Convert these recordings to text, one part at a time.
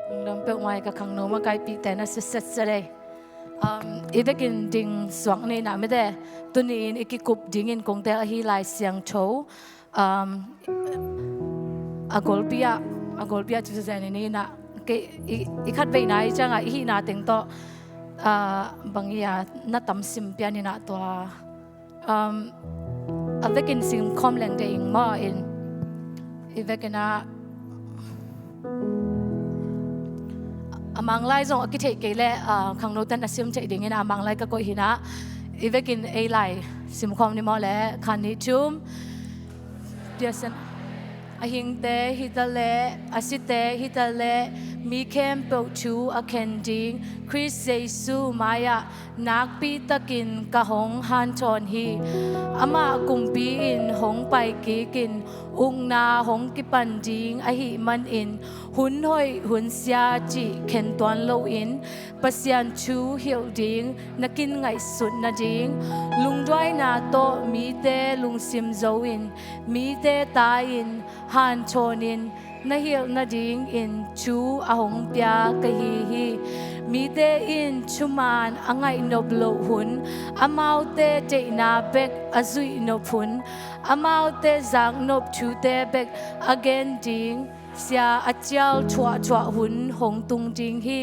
Lungdam pe mai ka khang no ma kai pi te na se set se le ivekin ding swang nei na me de tunin ikikup ding in kong te a hi lai siang tho agolpia chu se ni na ke ikhat ve nai changa hi na teng to bangia na tam sim pia ni na to avekin sim khom leng de ing ma in ivekina amang lai zong akithei ke le khang no tan asim chei ding in amang lai ka ko hina ivekin a lai sim khom ni mo le khan ni chum diasan ahing te hitale asite hitale mi kem pe chu akending Chris Jesu maya nakpi takin ka hong han chon hi ama kumpi in hong pai ki kin ung na hong ki pan ding a hi man in hun hoi hun sia chi ken tuan lo in pasian chu hiu ding nakin ngai sut na ding lung dwai na to mi te lung sim zo in mi te ta in han chon in na hiu na ding in chu ahong pia ka hi mi te in chuman angai nop lo hun amau te te na bek azui nop hun amau te zang nop chu te bek again ding sia achal chua hun hong tung ding hi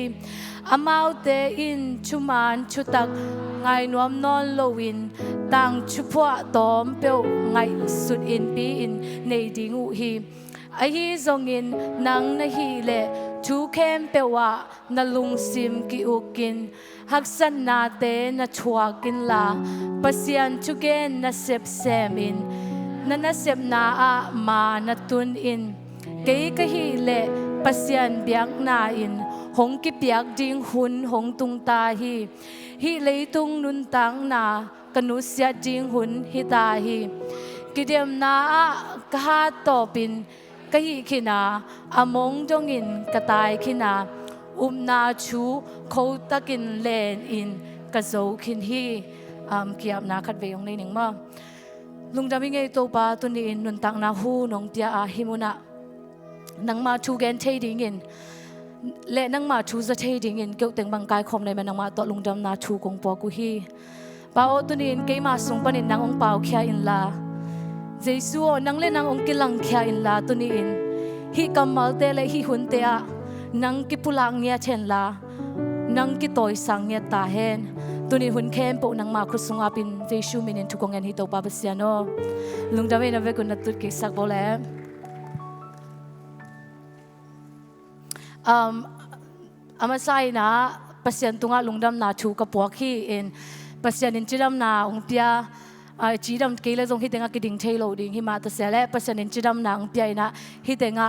amau te in chuman chutak ngai nuam non lowin tang chupwa tom pe ngai sut in pi in nei ding u hi a hi zongin nang na hi le chu kem pe wa na lung sim ki ukin haksan na te na chua kin la pasian chu gen na sep semin na sep na a ma na tun in ke ka hi le pasian biak na in hong ki piak ding hun hong tung ta hi leitung nun tang na kanu sia ding hun hi ta hi kidem na a ka topin ka hi khina among dongin katai khina na chu kho takin len in ka zo khin hi kiam na khat ve yong nei ning ma lungdam nge to pa tu ni in nun tang na hu nong tia a himuna nang ma chu gen thei ding in le nang ma chu za thei ding in keu teng bang kai khom nei ma nang ma to lungdam na chu kong po ku hi pa o tu ni in ke ma sung panin nang ong pau khia in la Jesu nang le nang ong kilang khia in la tu ni in hi kamal te le hi hun te a nang ki pulang nya chen la nang ki toy sang nya ta hen tu ni hun khem po nang ma khu sunga pin Jesu min in thu kong en hi to pa basiano lungdam na ve kun na tut ki sak bole amasai na pasien tunga lungdam na thu ka PUAK hi in pasien in chiram na ong pia chidam kele zong hi tenga ki ding thailo ding hi ma ta sele pasien in chidam na ong pia ina hi tenga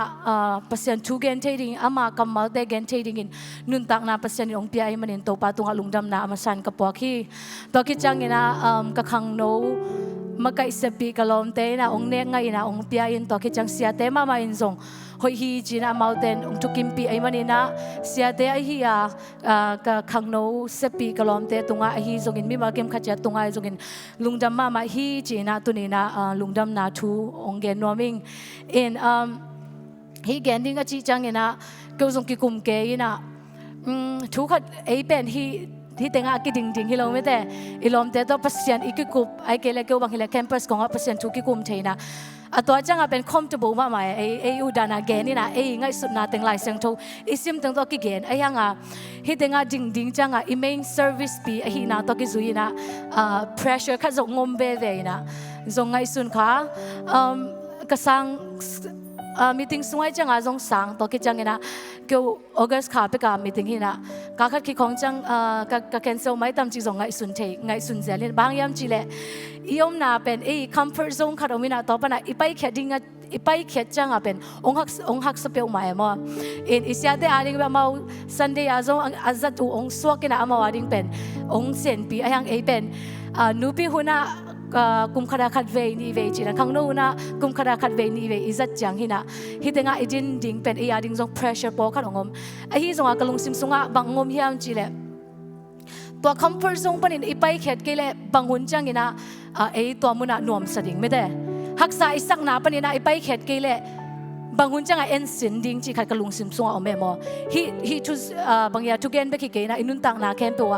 pasien thu gen thading ama kamal te gen thading in nun tak na pasien ong pia i manin to pa tunga lungdam na amasan ka PUAK hi to ki chang ina ka khang no makai sepi kalom te na ong ne ngai na ong pia in to ki chang sia te ma in zong hoi hi jina mountain ong tukim pi ai manina sia te ai hi ka khangno sepi kalom te tunga ai hi zongin mi ma kem khacha tunga zongin lungdam ma hi jina tunina lungdam na thu ong gen noming in hi gen ding a chi changena ko zong ki kum ke ina thu khat ai pen hi tenga ki ding ding hilom me te ilom te to pasien ikikup ai kele ke bang hile campus ko nga pasien thu ki kum theina atwa changa pen comfortable ma mai ai udana gen ina ai ngai sut na teng lai sang tho isim teng to ki gen ai hanga hi tenga ding ding changa I main service pi ai hi na to ki zuina pressure kha zong ngom be ve na zong ngai sun kha ka sang meeting sungai changa zong sang to ki changena keu August kha pe ka meeting hina ka khat ki khong chang ka cancel mai tam chi zong ngai sun zelin bang yam chi le iom na pen comfort zone kha domina to pana ipai khading ipai khet changa pen ong hak sa pe mai mo in isya te aring ba mau Sunday azong azat u ong swak ina ama waring pen ong sen pi ayang e pen nupi huna kum khara khat ve ni ve chi na khang no na kum khara khat ve ni ve izat chang hina hi tenga idin ding pen e ading zong pressure po khat ongom a hi zonga kalung sim sunga bangom hiam chi le to comfort zone panin ipai khet ke le bangun chang ina to muna nom sading me de haksa isak na panina ipai khet ke le บางคนจังเอ็นสินดิ้งจีขัดกระลุงซิมซัวเอาแม่มอฮีทุบางอย่างทุกเย็นไปขี้เกยนะอินุนตังนาแคมตัว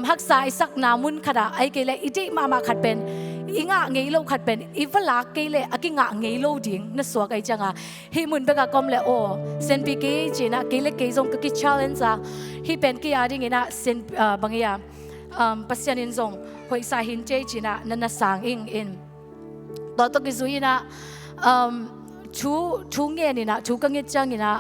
ฮักษาสักนามุนขดาไอเกลอิจิมาขัดเป็นอิงะเงยโลขัดเป็นอีฟลากเกลอากิงะเงยโลดิ้งนั่นสวกไอจังฮีมุนเบกกอมเลโอเซนปีเกจีนะเกลเกยซงก็กิชาเลนซ์ฮีเป็นกี่อาดิ้งนะเซนบางอย่างปัสยานินซงหอยสาหินเจจีนะนั่นสังอินต่อตัวกิจุยนะชูเงินนี่นะชูกังเงินจังนี่นะ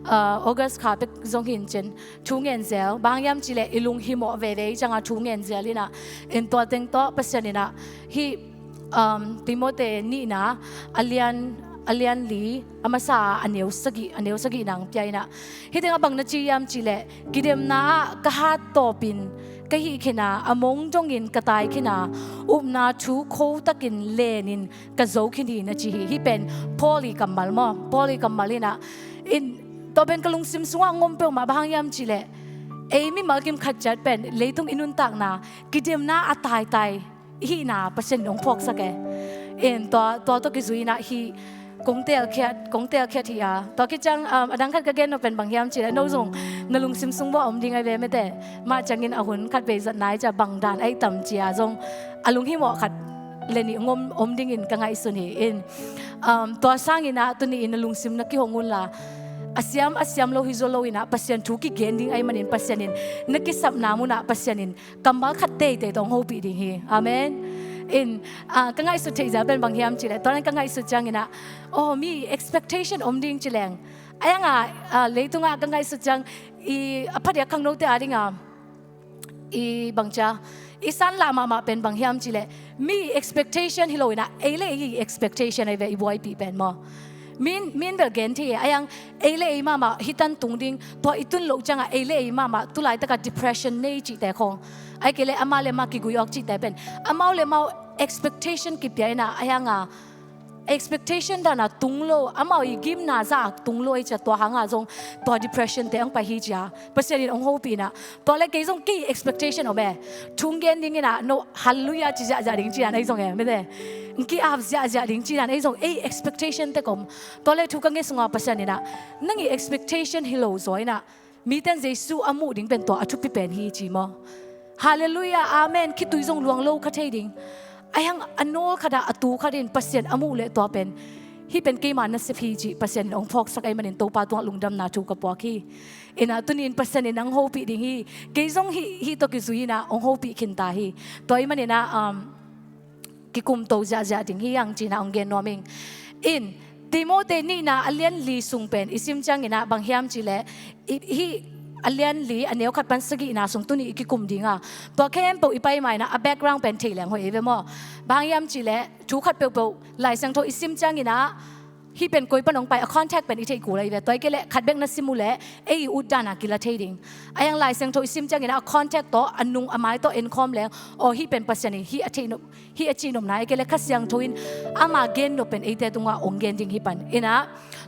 ออกัสขาเป็กจงหินเจนชูเงินเซลบางยามจิเลอิลุงหิมอเวเดจังชูเงินเซลนี่นะอินตัวเต็งตัวปัสยานี่นะฮีติโมเตนี่นะอเลียนลีอามาซาอันเนวสกีนางเปียนะฮีเต็งบังนัจียามจิเลกิเดมนะกะฮัตโตปินก็ฮีขณะอมงจงอินกระต่ายขณะนาชูโคตะกินเลนินกระโจกินีนะจีฮีเป็นพอลีกัมมัลเลยนะอินตัวเป็นกลุงซิมสว่างงมเปลมาบางยามจีเลมีมากิมขัดจัดเป็นเลยต้องอินุนตักนะกิเดมนะอัตายฮีนะเปอร์เซ็นต์ของพวกสักแกตัวกิจุยนะฮีกงเตียเคทียตัวกิจังดังขัดกระเกนเป็นบางยามจีเลโนซงนลุงซิมซุงว่าอมดิ้งไอเวไม่แต่มาจังอินอาหุนขัดไปจัดนายจะบังดานไอต่ำจียซงอาลุงฮิมอขัดเลนี่งมอมดิ้งอินกังไอสุนีอินตัวสร้างอินะตัวนี้อินลุงซิมนักกิหงุนละอาเซียมโลฮิโซโลอินะปัสยันทุกิเกนดิ้งไอมันอินปัสยันอินนักกิสับนามุนะปัสยันอินกัมบัลขัดเตยตรงโฮปีดิ้งฮีอาเมนอินกังไอสุดที่จะเป็นบางยามจีเลตอนนั้นกังไอสุดจังอินะโอ้มี expectation อมดิ้งจีเลงไอ้ยังเลยตรงกังไงสุดจังพัดยาขังโนเตอร์ดิงบางจ้าสันลามาเป็นบางยามจีเลมี expectation ฮิโลนะเล่ expectation ไอ้เวบอยปีเป็นมั้งมินเบลเกนที่ไอ้ยังเล่มาฮิตันตุงดิ้งตัวอิตุนโลจังเล่มาตุไลตะกับ depression นี่จีแต่คงไอ้เกลอามาเลมากิกุยออกจีแต่เป็นอามาเลมา expectation กิบยัยนะไอ้ยังexpectation ดานะตุงโลอามาอีกิมนาซาตุงโลไอจะตัวหางอาจงตัว depression แต่ยังไปฮิจ้าเพราะฉะนั้นองค์โฮปีนะตัวเล็กก็ยังกี่ expectation เอาไหมทุ่งเงินดิ้งนะโนฮัลลุยาจีจะดิ้งจีนะไอ้ส่งไงไม่ได้กี่อาบจะดิ้งจีนะไอ้ส่งexpectation แต่ก็ตัวเล็กทุกเงินส่งมาเพราะฉะนั้นนะนั่ง expectation ฮิโลสวยนะมีแต่เจสุอามูดิ้งเป็นตัวอชุบเป็นฮิจีมั้งฮาเลลูยาอาเมนคิดตุยส่งลวงโลกขัดเทดิ้งไอ้ยังอันโนขดาอตูขดินเปอร์เซ็นต์อามูเลตัวเป็นที่เป็นกี่มันนัสพีจีเปอร์เซ็นต์องพอกสักไอ้มันอินโตปาตัวลุงดำนาจูกับปวกีอินะตุนินเปอร์เซ็นต์อินังโฮปีดิ้งฮีกี่ซงฮีตัวกิซุยนะองโฮปีขินตาฮีตัวไอ้มันอินะกิคุมโตจะดิ้งฮียังจีนะองเกนโนมิงอินติโมเตนี่นะอเลียนลีซุงเป็นอิซิมจังอินะบางยามจีเลฮีอเลียนลีอันเนี้ยขัดปันสกีนะส่งตุนีอีกกลุ่มดิ้งตัวแค่เปิดอีไปใหม่นะแบ็กกราวด์เป็นทีแหลงหัวเอเวมอบางยามจีเล่ชูขัดเปิดหลายสังโทอิซิมจังอีนะที่เป็นกุยปนองไปคอนแทคเป็นอีเทกูเลยเวตัวเกล่ขัดเบกนัสซิมูเล่อุดดานากิลาเทดิ้งไอ้ยังหลายสังโทอิซิมจังอีนะคอนแทคตัวอันนุงอามายตัวเอ็นคอมแล้วโอ้ที่เป็นปัสยานีที่อจีนมนะไอ้เกล่ขัดยังโทอินอามาเกนโนเป็นอีเทตุงว่าองเกนดิ้งที่ปันอีนะ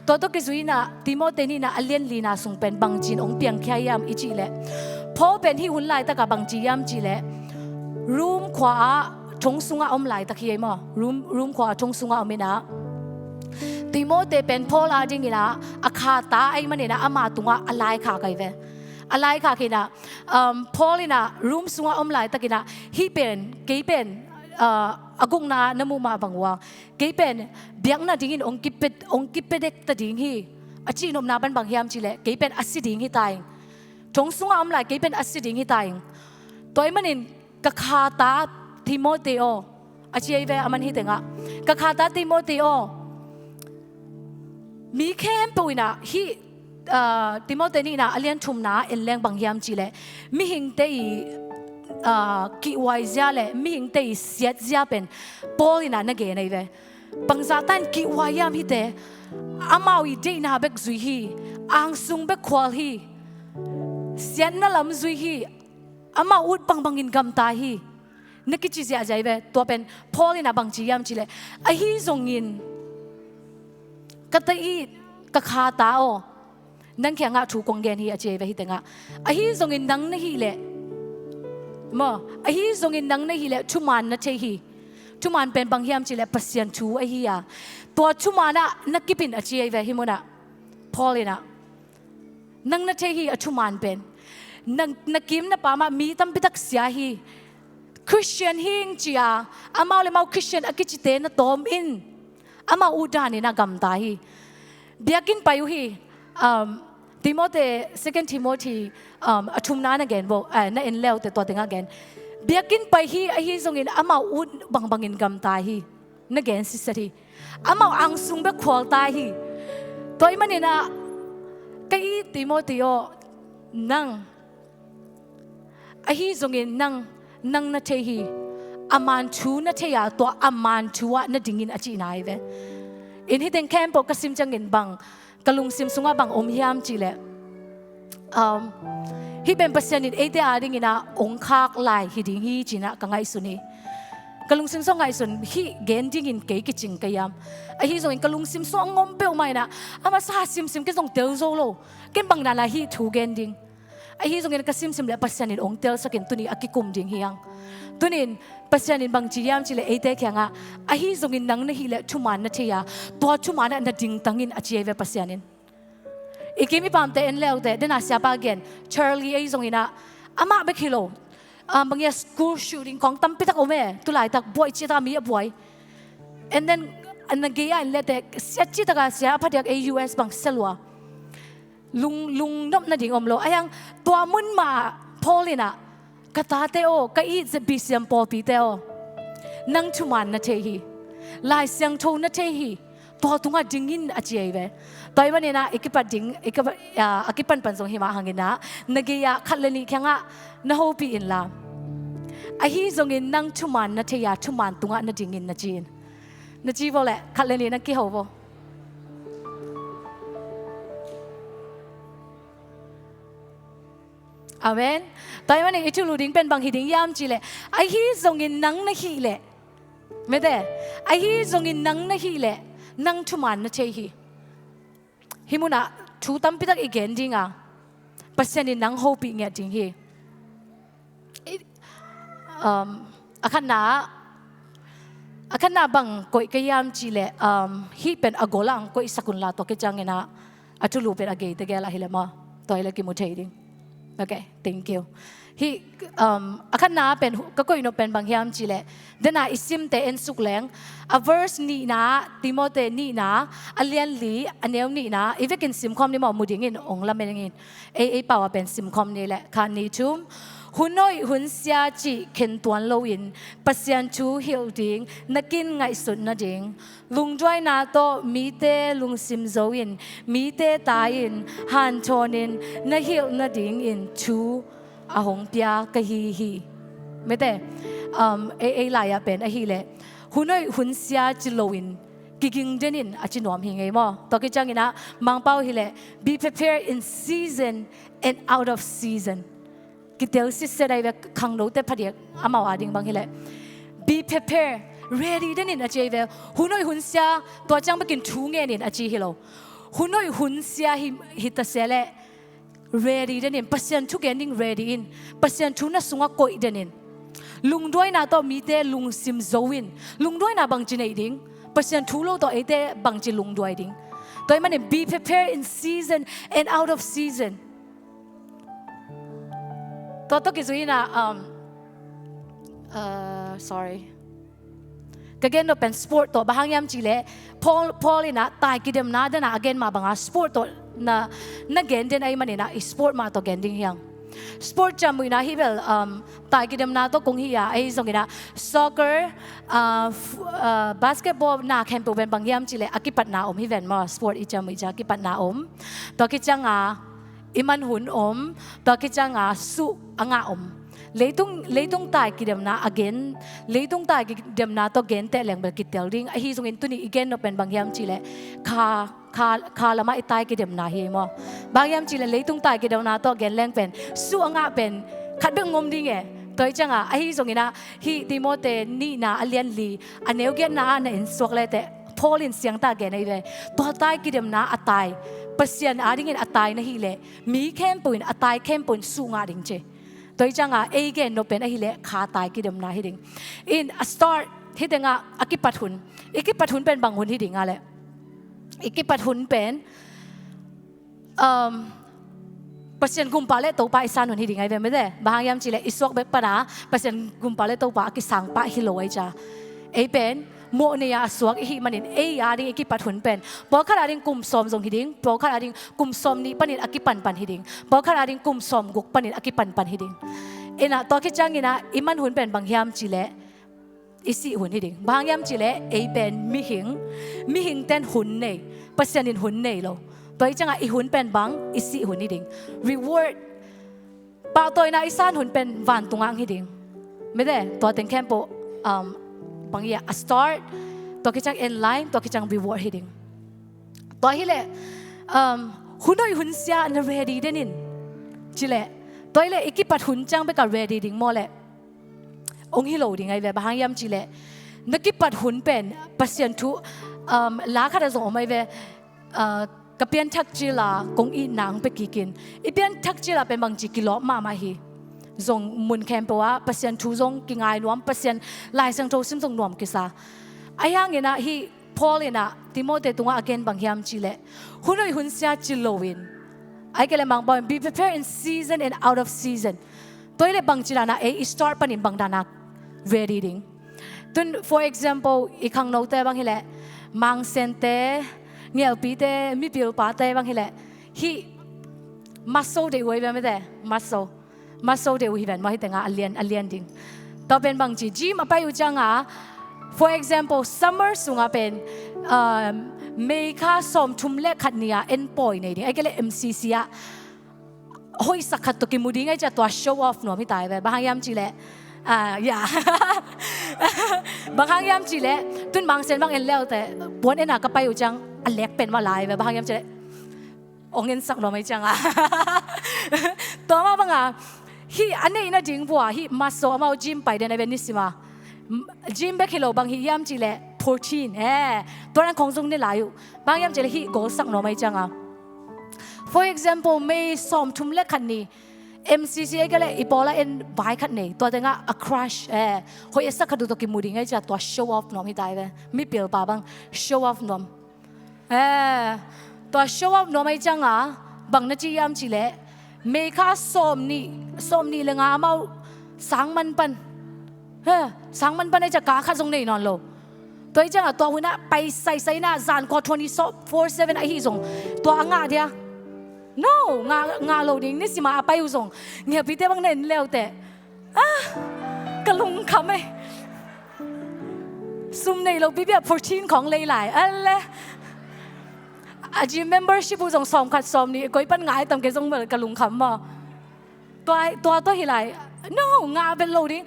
ตัวกิจุยนะติโมเตนี่นะอเลียนลีนาส่งเป็นบางจีนองเปียงแค่ยามอีจีเล่พอเป็นที่หุ่นลายตะกับบางจียามจีเล่รูมขวาชงสุงอมลายตะเคียมั้งรูมขวาชงสุงอมนะติโมเตเป็นพอลาดิ้งนะอาคาตาไอ้มันเนี่ยนะอามาตุงะอะไรขาไกเวอะไรขาคินะพอลินะรูมสุงอมลายตะกินะฮีเป็นกี่เป็นอากงนาน้ำมูมาบังว่ากี่เป็นเบียงนาดิ้งองกิปเด็กตะดิ้งฮีอาจีนมนาบันบางยามจีเล่กี่เป็นอาศิดิ้งฮีตายชงสุงอมลายกี่เป็นอาศิดิ้งฮีตายตัวไอ้มันเนี่ยกะคาตาทิโมเตโออาชีพเวอามันฮิตงะกะคาตาทิโมเตโอมีแค่ปุยนะฮิทิโมเตนี่นะอเลียนชุมนะเอ็นแรงบางยามจีเลมีหิงเตยกิวายเจ้าเลมีหิงเตยเสียเจ้าเป็นปอลินะนักเกนไอเวบางซาตันกิวายามฮิเตอามาวิเดน่าเบกซุยฮีอังซุงเบกควอลฮีเสียนนั่นลำซุยฮีอามาอุดบางอินกำตาฮีนึกคิดจีอาใจเวตัวเป็นพอลินะบางจียามจีเลไอฮีซงอินกตอีกะคาตาโอนั่งแข่งงาถูกกงเกนฮีอาเจเวฮิตงะไอฮีซงอินนังนฮีเลมอไอฮีซงอินนังนฮีเลชุมันนะเทฮี ชุมันเป็นบางยามจิเลปัสยันชูไอเฮียตัวชุมานะนักกิปินอาชีไอเวหิมุนะพอเลยนะนังนัทเทฮีชุมันเป็นนักกิมนะปามามีตั้มปิตักเสียฮีคริสเตียนฮิงจีอาอามาเลยมาคริสเตียนอากิจิเตนะตอมอินอามาอุดานีนะกำตาฮีเบียกินไปอยู่ฮีติโมเต second Timothy ชุมน้านะแกนบอกนั่นเองแล้วแต่ตัวถึงแกนเบียกินไปฮีไอฮีทรงอินอามาอุดบางอินกำตาฮีนั่นแกนสิสิอามาอังสุงเบกขวลตาฮีตัวมันเนี่ยนะก็อีติโมเตโอนั่งไอฮีทรงอินนั่งนัทเทฮีอามันชูนัทเทียตัวอามันชัวนัดดิ่งอินอาจีนายเวอินที่เต็งแคมป์ปกสิมจังอินบังกะลุงซิมสุงาบังอมยามจีเลฮิเป็นปัสยานินเอเดอาดิ่งอินะองคากลายฮิดิ่งฮีจีนะกังไงสุนีกะลุงซิมสุงไงสุนฮิเกนดิ่งอินเกยกิจิงกยามไอฮิส่งอินกะลุงซิมสุงงอมเปลไม่นะอามาซาซิมก็ส่งเตลโซโลเก็บบังนาลาฮิทูเกนดิ่งไอฮีทรงเงินกระซิมเลปัสยานินองเตลสักเห็นตุนีอากิคุมดิ่งเฮียงตุนินปัสยานินบางจียามจีเลเอเตแข็งอ่ะไอฮีทรงเงินนังนะฮีเลชุมันนะเทียตัวชุมันนะดิ่งตังอินอาจีเวปัสยานินอีกมีปามเตนเลวเตเดน่าเสียปาเกนชาร์ลีไอทรงเงินอ่ะอามาเบคิโลบางอย่างสกูลชูริงของตั้มปิตักโอเม่ตุลายตักบวยจีตามีบวย and then อันนั้นเกียร์เลเตเสียจีตากาเสียพัดยัก AUS บางเซลัวลุงนบนาดิ่งอมโลไอ้ยังตัวมุนมาพอเลยนะกตาเตโอกะอีจะบิเซียมปอปีเตโอนั่งชุมันนาเทฮีลายเสียงโทนาเทฮีตัวตุงะดิ่งอินอาเจียเวตัววันนี้นะอีกปัดดิ่งอีกปันปันส่งหิมะหังกินนะนักเกียร์ขัดเลนี่แข่งอ่ะนาฮูปีอินลาไอ้ฮีส่งอินนั่งชุมันนาเทียชุมันตุงะนาดิ่งอินนาจีนนาจีบอกแหละขัดเลนี่นักเกี่ยวบ่อาเมนตอนวันนี้อิจุลูดิ้งเป็นบางฮิดิ้งยามจีเลไอฮีทรงอินนังนะฮีเลไม่ได้ไอฮีทรงอินนังนะฮีเลนังทุมันนะเชฮีฮิมุนะชูตั้มปิตักอีกเกนดิ้งอ่ะปัสยันอินนังโฮปีเงียดิ้งฮีอาคันนาบางกอยกยามจีเลฮีเป็นอโกลังกอยสกุลลาตัวกิจังเงินะอิจุลูเป็นอเกยตะเกลาฮิเลมาตัวเล็กิมุเทดิ้งOkay, thank you. He akan na pen kakoy no pen bangyam chile. Dena isim te en sukleng a verse ni na Timothy ni na alian li anew ni na ivekin simkom ni mo mudingin ong lameningin. A pawa pen simkom ni le kan ni chum. Hunoi hun sia chi ken tuan loin pasyan chu hilding nakin ngai sun na ding lungdoi na to mi te lung sim zoin mi te tain han chonin na hil na ding in chu ahong pia ka hi me te a la ya pen a hi le hunoi hun sia chi loin giging denin a chi nom hi ngai mo to ki changina mang pau hi le be prepared in season and out of season kitel si serai ve khanglo te phadiak amao ading bang hile be prepared ready denin achi ve hunoi hunsia to chang bakin thu nge nin achi hilo hunoi hunsia hi ta sele ready denin pasien thu getting ready in pasien thu na sunga koi denin lungdoi na to mi te lung sim zoin lungdoi na bang chinai ding pasien thu lo to ete bang chi lungdoi ding toy mane be prepared in season and out of season Toto kizuina sorry. Kageno no pen sport to bahangyam chile Paul ina tai kidem na dana again mabanga sport to na gen den ay manina sport ma to gending hyang. Sport jamu ina hibel tai kidem na to kung hiya ay songina soccer basketball na kempo ben bangyam chile akipat na hiven mo sport ijamu ija akipat na to kichanga iman hun to kichanga su anga leitung tai kidem na again leitung tai kidem na to gen te leng bel kitel ring a hi sungin tuni again no pen bangyam chile kha lama itai kidem na hi mo bangyam chile leitung tai kidem na to gen leng pen su anga pen khat beng ngom ding e toy changa a hi sungina hi Timothy ni na alian li aneu gen na in sok le te Paulin siang ta gen ai ve to tai kidem na atai pasian ading in atai na hi le mi kem puin atai kem puin su nga ding che toy changa again no pen a hi le kha tai kidem na hi ding in a start ที่เดงะอากิปัดหุนอีกิปัดหุนเป็นบางหุนที่ดิ่งอะไรอีกิปัดหุนเป็นเปอร์เซ็นต์กุมปาเลตัวปาอิสานหุนที่ดิ่งไงเป็นไม่ได้บางยามจีเลอิสวกเบกปนาเปอร์เซ็นต์กุมปาเลตัวปากิสังปาฮิโลไอจ้าไอเป็นโมเนียสวกอีมันเอ้ยอาดิงอีกิปัดหุนเป็นบอกขนาดดิ่งกุมสอมทรงที่ดิ่งบอกขนาดดิ่งกุมสอมนี้ปนิดอากิปันปันที่ดิ่งบอกขนาดดิ่งกุมสอมกุกปนิดอากิปันปันที่ดิ่งเอ็น่ะตัวคิดจังอินะอิมันหุนเป็นบางยามจีเลอิสิหุ่นที่ดิ่งบางยามจีเลไอเป็นมิหิงเต้นหุ่นเนยเปอร์เซ็นต์หุ่นเนยโลตัวจังอ่ะอีหุ่นเป็นบางอิสิหุ่นที่ดิ่ง reward ป่าวตัวน่ะอิสานหุ่นเป็นวันตุงอังที่ดิ่งไม่ได้ตัวเต็งแคมโปบางอย่าง start ตัวคิดจัง end line ตัวคิดจัง reward ที่ดิ่งตัวที่เละหุ่นน้อยหุ่นเสียอัน ready เด่นินจีเลตัวที่เละอีกปัดหุ่นจังไปกับ ready ดิ่งโมเลองค์ฮิโลดิ่งไงแบบบางยามจีเลนักกิปัดหุ่นเป็นปัสยันทุลาคาดส่งออกมาแบบกับเพียนทักจีลากงอีนางไปกินอีเพียนทักจีลาเป็นบางจีกิโลมาฮีส่งมุนแคมป์ว่าปัสยันทุส่งกิงไงรวมปัสยันลายสังโตซิมส่งรวมกิซาไอ้ยังเงี้ยนะฮีพอลเนะติโมเตตัวอาเกนบางยามจีเลหุ่นน้อยหุ่นเสียจิโลวินไอ้ก็เลยบางบอก be prepared in season and out of season ตัวเลยบางจีลานะstart ปนินบางดานักready ดิ่งตุน for example อีกครั้งโน้ตแต่บางทีแหละมังเซนเต้เงียบปีเต้มีเปลี่ยวป้าเต้บางทีแหละฮีมัสโซเดวิแบบไม่ได้มัสโซเดวิแบบมาให้แต่งอันเลียนดิ่งต่อเป็นบางจีจีมาไปอยู่จังอ่ะ for example summer สุงอ่ะเป็นเมฆาสมทุ่มเล็กขัดเนี่ย end point เนี่ยดิ่งไอ้ก็เลย MCC อ่ะหอยสักขัดตัวกิมูดิ่งไอ้จะตัว show off หนูไม่ตายแบบบางยามจีแหละอย่าบางครั้งยามจีเล่ตุนบางเซนบางเอ็นเล่าแต่ปวนเอ็นหนักก็ไปอยู่จังอันเล็กเป็นว่าลายแบบบางครั้งยามจีเล่องเงินสักหน่อยไม่จังตัวมาบางฮีอันนี้น่าจริงปัวฮีมาโซมาเอาจิมไปเดินในเวนิสมาจิมเบคิโลบางฮียามจีเล่14ตัวนั้นคงส่งได้หลายอยู่บางยามจีเล่ฮีโกสักหน่อยไม่จังfor example ไม่ซ้อมทุ่มเล็กคันนี้MCC ก็เลยอีพอละเอ็นบายขัดเนี่ยตัวเด็กอ่ะ a crush เขาเอสักขัดดูตัวกิมูดิ้งไอ้จ้ะตัว show off น้องไม่ได้เลยไม่เปลี่ยวป่าบัง show off น้องตัว show off น้องไม่จังบางนาทียามจีเล่เมฆาสมนี่เลยอามาสังมันปันสังมันปันไอ้จ้ะกาขัดตรงนี้นอนโลตัวไอ้จังตัวหัวหน้าไปใส่หน้าจานกอด24/7ไอ้ที่ส่งตัวอ่างเดียno งาโลดิ้งนี่สิมาไปอยู่ส่งเงียบพี่เต้บางเน้นแล้วแต่กระลุงคำไอ้ซุ่มในเราพี่แบบ14ของเลยหลายอะไรจี membership ผู้ส่งซ้อมขัดซ้อมนี่ก็อีปันง่ายตำเกส่งเหมือนกระลุงคำมาตัวที่ไร no งาเป็นโลดิ้ง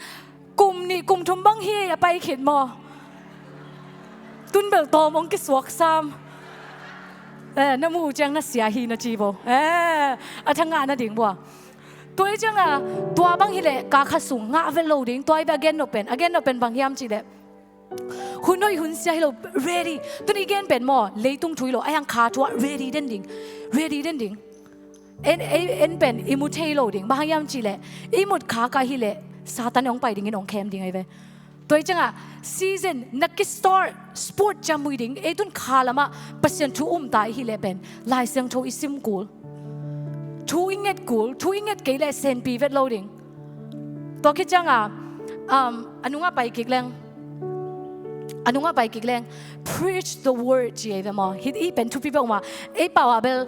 กลุ่มทุ่มบังเฮียไปเขียนมอตุนเบิกโตมองกิสวกซ้ำน้ำมูจังน่าเสียหีนะจีโบทั้งงานน่ะดิ่งบัวตัวจังตัวบางทีเลยกาขัดสูงงาเป็นโลดิ่งตัวไอ้แบบagain เป็นบางยามจีเลยหุ่นน้อยหุ่นเสียให้เรา ready ตัวนี้again เป็นหม้อเลยตุ้งถุยเราไอ้ยังขาตัว ready เด่นดิ่งเอ็นเป็นอิมุเทโลดิ่งบางยามจีเลยอิมุดขากายฮีเลยซาตานองไปดิ่งองแคมดิ่งไอ้เว้ตัวจังseason นักกีฬาสปอร์ตจามุยดิ่งตุนขาละมาเปอร์เซ็นต์ทุ่มตายฮีเลเป็นลายเสียงโชอิซิมกูลทุ่งเงิดเกลี่ยเซนปีเวทโลดิ่งตัวคิดจังอนุงไปกิกแรงpreach the word จีเอเวมอฮิตอีเป็นทุกปีบอกมาป่าวเบล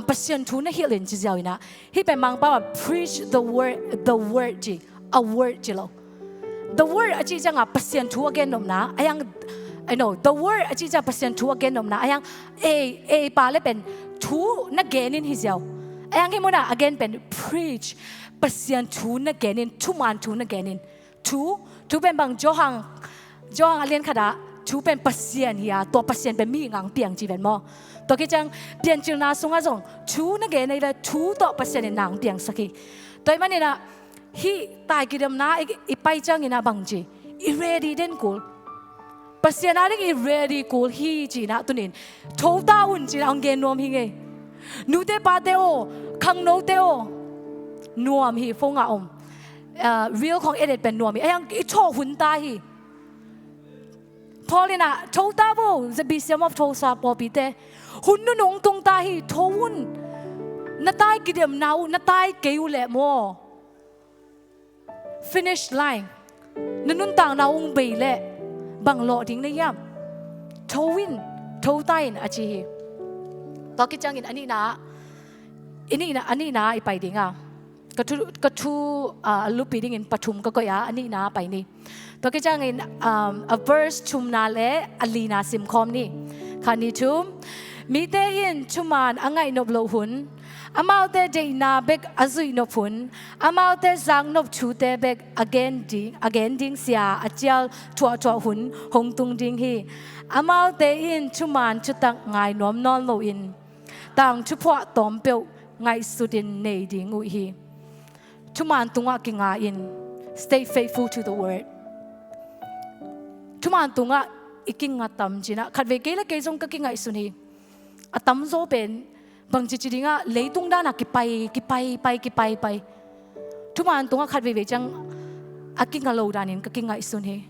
เปอร์เซ็นต์ทุ่งนั่นฮิเลนจีเจ้าอีนะฮิเป็นมังป่าว preach the word จี a word จีโลthe word อาจจะงาเปอร์เซ็นต์ทั่วกันนมนะไอ้ยัง I know the word อาจจะเปอร์เซ็นต์ทั่วกันนมนะไอ้ยังปาเลยเป็นทูนักเกนินฮิเซลไอ้ยังที่มันagain เป็น preach เปอร์เซ็นต์ทูนักเกนินทุมันทูนักเกนินทูเป็นบางจ้องเรียนขนาดทูเป็นเปอร์เซ็นต์เฮียตัวเปอร์เซ็นต์เป็นมีงานเปลี่ยนจีเป็นมอตัวคิดจังเปลี่ยนจิลนาสงอาจงทูนักเกนินเลยทูตัวเปอร์เซ็นต์นางเปลี่ยนสักทีตัวมันเนี่ยนะฮีตายกิดมนะอีไปจังอินะบังจีอี ready เด่นกูปัสยานาดิอี ready กูฮีจีนะตุนินโชว์ตาหุ่นจีนะอังเกนนวมฮิงเงนูเตปาเตโอคังโนเตโอนวมฮีฟงอาอมreal ของเอเดเป็นนวมฮีไอ้ยังอีโชว์หุ่นตาฮี Paulina Totabo ZBCM of Tulsa Popite Hunnu nong tung tahi Toun Natai kidem now Natai keule mo Finish line Nanun tang naung beile Bang lo ding na yam Towin Totain achi Toki changin ani na ipai dinga Katu lupi dingin patum kakoya ani na pai ni Toki changin a verse chum na le alina sim kom ni Kani chum Mite in chuman angai nop lo hun Amau te de na bek azui nop hun Amau te zang nop chu te bek again ding sia achial tua hun hong tung ding hi Amau te in chuman chutak ngai nom non lo in Tang chupwa tom peu ngai sudin nei ding ui hi Chuman tunga ki nga in Stay faithful to the word Chuman tunga iking nga tam jina Khatve keila kezong ka ki ngai sun hi Atam zo pen Bang chichiri nga leitung da na ki pai Chuman tunga khatve ve chang Aking nga lo danin ka ki ngai sun hi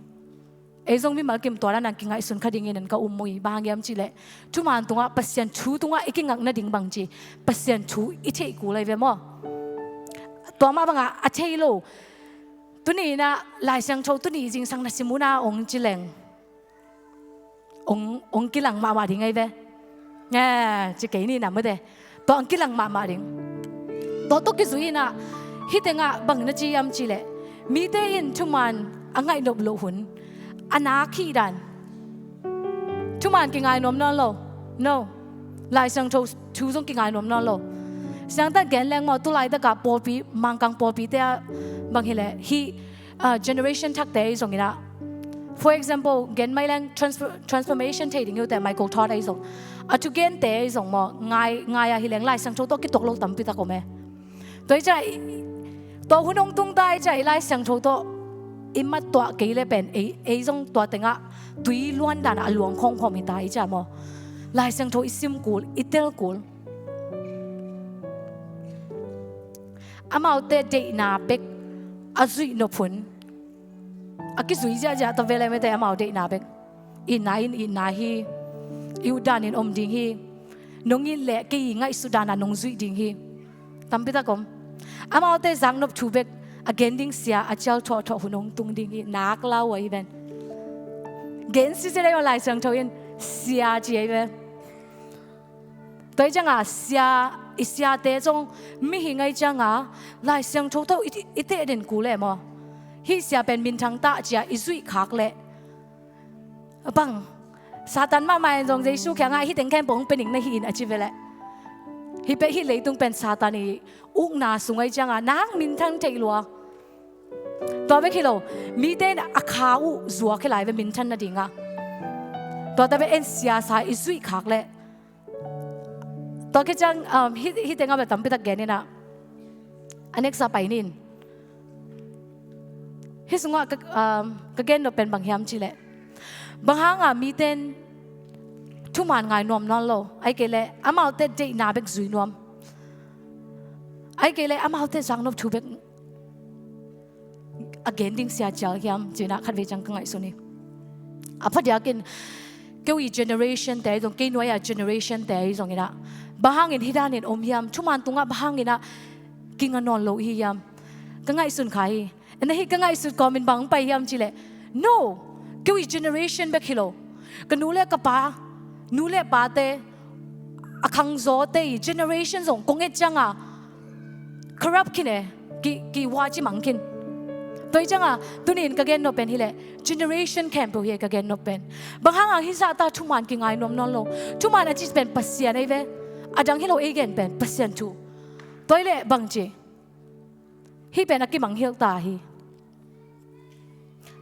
Ezong mi malkim tora na ki ngai sun khadingin an ka umui bahangyam chile Chuman tunga pasyan chu tunga iking ngak na ding bang chi Pasyan chu iche ku lai ve mo Toma banga achei lo Tuni na lai sang chou tuni jing sang na simuna ong chileng Ong kilang ma ding ai ve Nga chi kei ni na mo de To ong kilang ma ding To to ki zui na hitenga bang na chi yam chile Mi te in chuman angai nop lo hun Anaki dan Chuman ki ngai nom non lo No Lai sang chou chu zong ki ngai nom non lo Sang ta gen leng mo tu lai da ka popi mangkang popi te bang hile hi generation thak te zong ina For example gen mai lang transformation te ding yu te Michael Todd ai zong Atu gen te zong mo ngai ya hileng lai sang chou to ki tok lo tam pi ta ko me Toi chai to hunong tung tai chai lai sang chou to Imat tua keile pen zong tua tenga tui luan dan a luang khong khom hi tai cha mo Lai sang chou isim kul itel kul Amau te de na bek azui no phun Aki zui ja ta vele me te amau de na bek in na hi iu dan in om ding hi nongin le ke ngai sudana nong zui ding hi tampita kom Amau te zang nop chu bek again ding sia achal tho hunong tung ding hi nak law ai ben gen si se le lai sang chou yin sia ji ai ve Toi chang a isia te zong mi hi ngai chang a lai sang chou to ite den ku le mo hi sia pen min thang ta chia izui khak le bang satan ma mai zong jesu kya ngai hi teng ken bong pening na hi in achi vele hi pe hi leitung pen satan ni uk na sungai chang a nang min thang te lo to be khilo mi ten akhau zuwa khelai ve min than na dinga to ta be en sia sa izui khak le To ki chang hi tenga be tampi tak genina Anek sa painin Hi sunga ka gen no pen bang hiam chile Bang hanga miten Tuman ngai nom non lo Ai kele amau te de na bek zui nom Ai kele amau te sang nop chu bek Again ding sia chal hiam Jina khat ve chang ka ngai suni Apa diakin Kewi generation te Dong ke noya generation te Dong ina Bahangin hidanin yam Chuman tunga bahangin na Kinga non lo hiyam Kangay sun khai Ena hi kangay sun komin bang pa hiyam chile No Kewi generation bek hilo Kanule ka pa Nule pa te Akang zo te Generation zong Kung et janga Corrupt kine Ki waji mangkin Toi janga Tunin kagen no pen hile Generation camp hiye kagen no pen Bahang ang hisa ta chuman ki ngay nom non lo Chuman achis pen pasyan ay ve Adang hilo again pen pasyan tu Toile bang je Hi pen aki manghil ta hi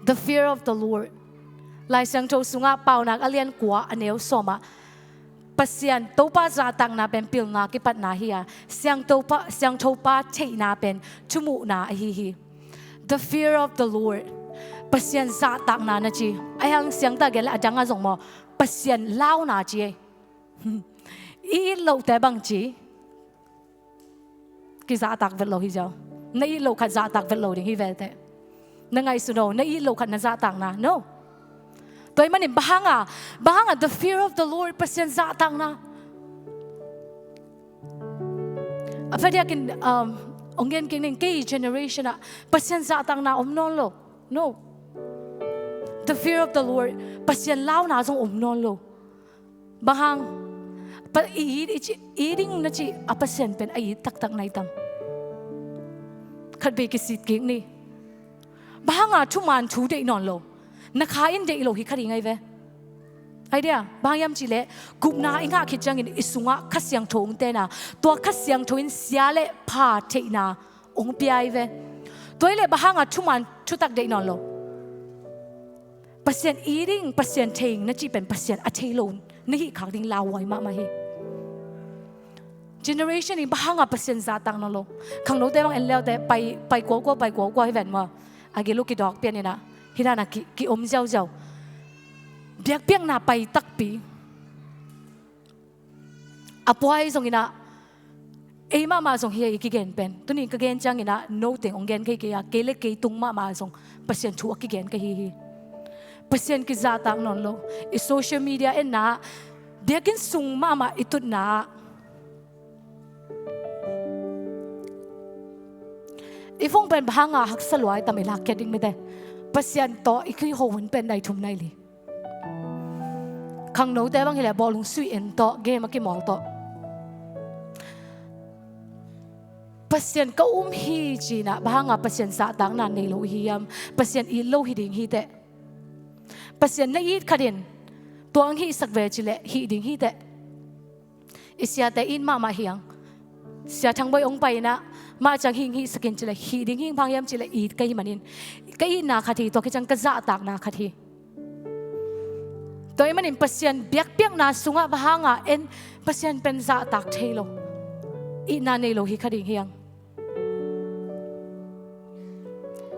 The fear of the Lord Lai sang chou sunga pau nak alian kwa aneo soma Pasyan topa zatang na pen pil na kipat na hiya Siang chou pa chei na pen Chumu na hi The fear of the Lord Pasyan zatang na na chi Ayang siang ta gela adang a zong mo Pasyan lao na chi I lo te bang chi Ki zatak vet lo hi jau Na I lo khat zatak vet lo ding hi vel te Na ngai su no Na I lo khat na zatak na No ตัวมันนี่bahanga the fear of the Lord pasien zatang na apa dia kin ongen king kay generation na pasien zatang na non lo no the fear of the Lord pasien lao na song non lo bahang pa iding na chi apasien pen ai tak nai tam khat be kisit king ni bahanga chuman chu de non lo na khain de lo hi khari ngai ve ai dia bangyam chi le gupna inga khijang in isunga khasyang thong te na to khasyang thoin sia le pha the na ong piai ve toile bahanga chuman chutak de non lo pasien eating pasien thing na chi pen pasien a thailon na hi khak ding lawai ma hi generation in bahanga pasien zatang no lo khang no te bang en leo te pai ko hi ven ma age lu ki dok pian ni na hirana ki om jau biak piang na pai tak pi apuai song ina ei ma song hi ki gen pen tuni ka gen chang ina no teng ong gen ke ya kele ke tung ma song pasien thu ki gen ka hi pasien ki zatang non lo i social media en na biakin sung ma itut na ifong pen bahanga hak salwai tamila keding mede pasien to ikhi houn pen dai thum nai li khang no te bang hile bolung sui en to game ki mol to pasien ka hi chi na bahanga pasien sa tang na nei lo hi yam pasien I lo hi ding hi te pasien na I khadin tuang hi sak ve chi le hi ding hi te isya te in ma hiang sia thang boy ong pai na ma chang hing hi sakin chile hi ding hing phang yam chile I kai manin kai na khathi to ki chang ka za tak na khathi toy manin pasien biak piak na sunga bahanga en pasien pen za tak thailo I na nei lo hi khading hiang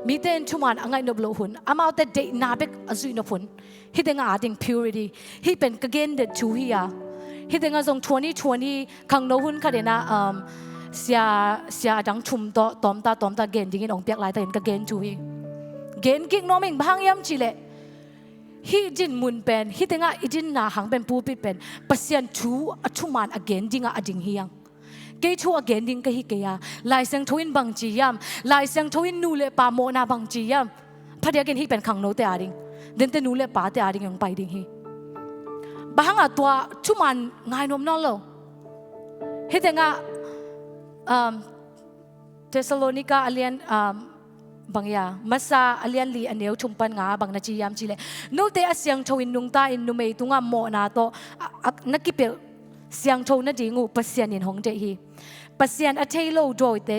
mi ten chuman angai no blo hun amau te de na bek azui no phun hi denga ading purity hi pen ka gen de chu hi ya hi denga zong 2020 khang no hun khadena sia dang chum to tom ta gen ding in ong piak lai ta in ka gen chu hi gen kik no ming bhang yam chile hi jin mun pen hi tenga idin na hang pen pu pi pen pasien chu achuman again dinga ading hiang ke chu again ding ka hi ke ya lai sang thoin bang chi yam lai sang thoin nu le pa mo na bang chi yam phadia gen hi pen khang no te ading den te nu le pa te ading yong pai ding hi bahanga tua chuman ngai nom no lo hi tenga Thessalonica alian bangya masa alian li aneu chumpan nga bang na chi yam chile no te asyang thoin nungta in numei tunga mo na to nakipel siang tho na dingu pasien in hong te hi pasien a thailo doi te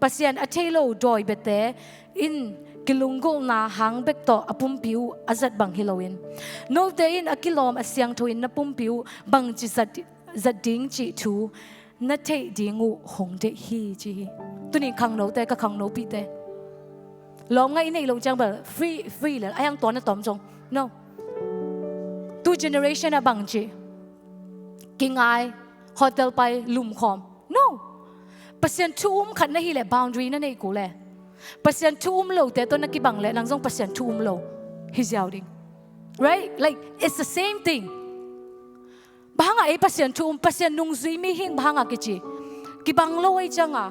pasien a thailo doi bete in kilunggo na hang bek to apum piu azat bang hiloin no te in akilom asyang thoin na pum piu bang chi zat ding chi thu na te dingu hong te hi chi tuni khang no te ka khang no pi te lom ngai nei long chang ba free le ayang to na tom jong no two generation a bang chi kingai hotel pai lum khom no pasien thum khat na hi le boundary na nei ko le pasien thum lo te to na ki bang le nang jong pasien thum lo hi jiauding right like it's the same thing bahanga e pasien thum pasien nung zui mi hing bahanga ki chi ki bang lo ai changa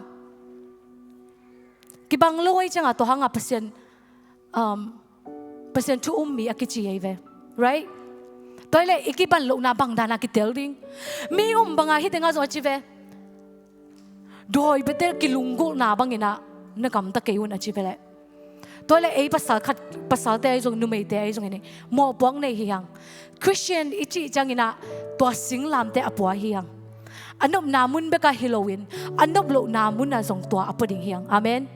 ki bang lo ai changa to hanga pasien thum mi akichi ai ve right toile ikiban lo na bang dana ki telding mi banga hi tenga zo chive doi betel kilungo na bangina na kam ta keun achive le toile ei pasal te ai zo numei te ai zo ni mo bong nei hiang Christian ichi jangina to singlam te apwa hiang anop namun beka Halloween anop lo namun na zong to apading hiang amen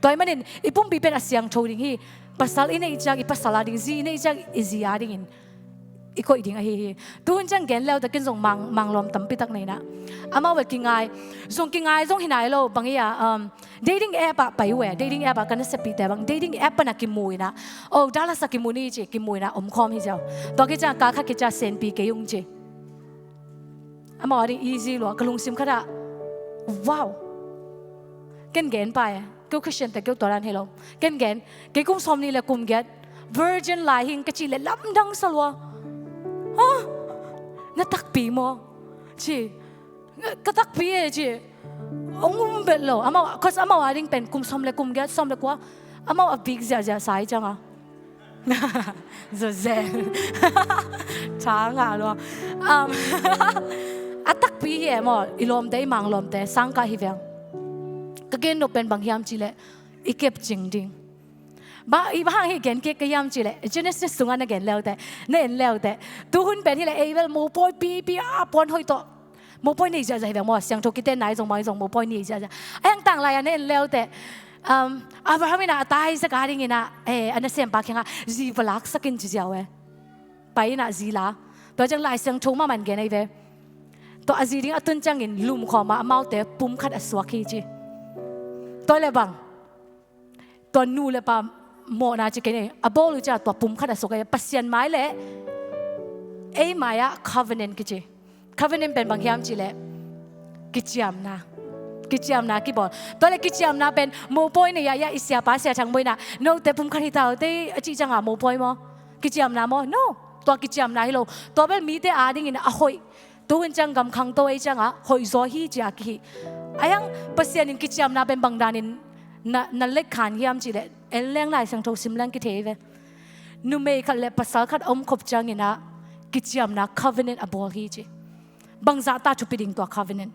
toy manin ipum pipen asyang choding hi pasal ina ichang ipasala ding zi ina ichang izia ding in iko iding a hi tuun chang gen leo ta kin zong mang lom tampi tak nei na ama we kingai zong hinai lo bangia dating app a pai we dating app a kan se pi te bang dating app na ki mui na oh dala sa ki muni chi ki mui na khom hi jaw to ki cha ka kha ki cha sen pi ke yung chi ama ri easy lo kalung sim khada wow ken gen pai ko Christian te ko toran hello ken gen ke kum som ni le kum get virgin ลายหิงกะจีเลลำดังสลัวน่าตักปีโมจีก็ตักปีจีองุ่มเบลโลอามาคอสอามาว่าดิ้งเป็นกุมสมเลกุมแกสมเลกว่าอามาว่าบิ๊กเจ้าสายจังอ่ะเจ๊ช้างอ่ะลูกอาตักปีเอ๋มออีลมเตมังลมเตสังกะฮิเวงก็เกณฑ์นเป็นบางยามจีเลอีเก็บจริงดิ้งบ้าอีบ้างให้เกณฑ์เก็บยามจีเลเจเนสสุงานเกณฑ์แล้วแต่เน่นแล้วแต่ทุกคนเป็นที่เลเอเวลโมปอยปีปอนหอยโตโมปอยนี่จะให้แบบว่าเสียงโชกิเต้นไหนส่งมาส่งโมปอยนี่จะไอ้ยังต่างอะไรอันนี้แล้วแต่อับราฮัมน่ะตายสักการิงินะอันนั้นเสียงปากแข็งอ่ะจีบลักสักกินจีเจ้าไปน่ะจีละตัวจังไล่เสียงโชว์มามันเกณฑ์ไอ้เว้ตัวอาจีดิ้งอัตุนจังกินลุมขอมาเมาแต่ปุ่มขัดอสวกีจีตัวเล็บังตัวนูเล็บปะโมนาจิเกนี่อบอลูจ้าตัวปุ่มขัดอสวกีปัสยันไม้เล่ไอ้ไม้อะ covenant กิจี covenant เป็นบางอย่างจีเล่กิจยามนะกิจยามนะกี่บอกตัวเล็กกิจยามนะเป็นโมปอยเนี่ยยาอิสยาปัสยาจังบอยนะโน้แต่ปุ่มขัดที่เท่าแต่จีจังอะโมปอยมั้งกิจยามนะมั้ง no ตัวกิจยามนะฮิโลตัวเป็นมีแต่อาดิ้งอินะอ่ะหอยตัวจังกำคังตัวไอ้จังอะหอยโซฮีจากีไอ้ยังปัสยานินกิจยามนะเป็นบางดานินนั่นเล็กขานยามจีเล่เอ็นเลี้ยงไหลสังโตซิมเลี้ยงกิเทเวนูเมย์ขัดเล็บภาษาขัดอมขบจังอินะกิจยามนะ covenant อบอลฮีจีบางจากตาชุบดิ่งตัว covenant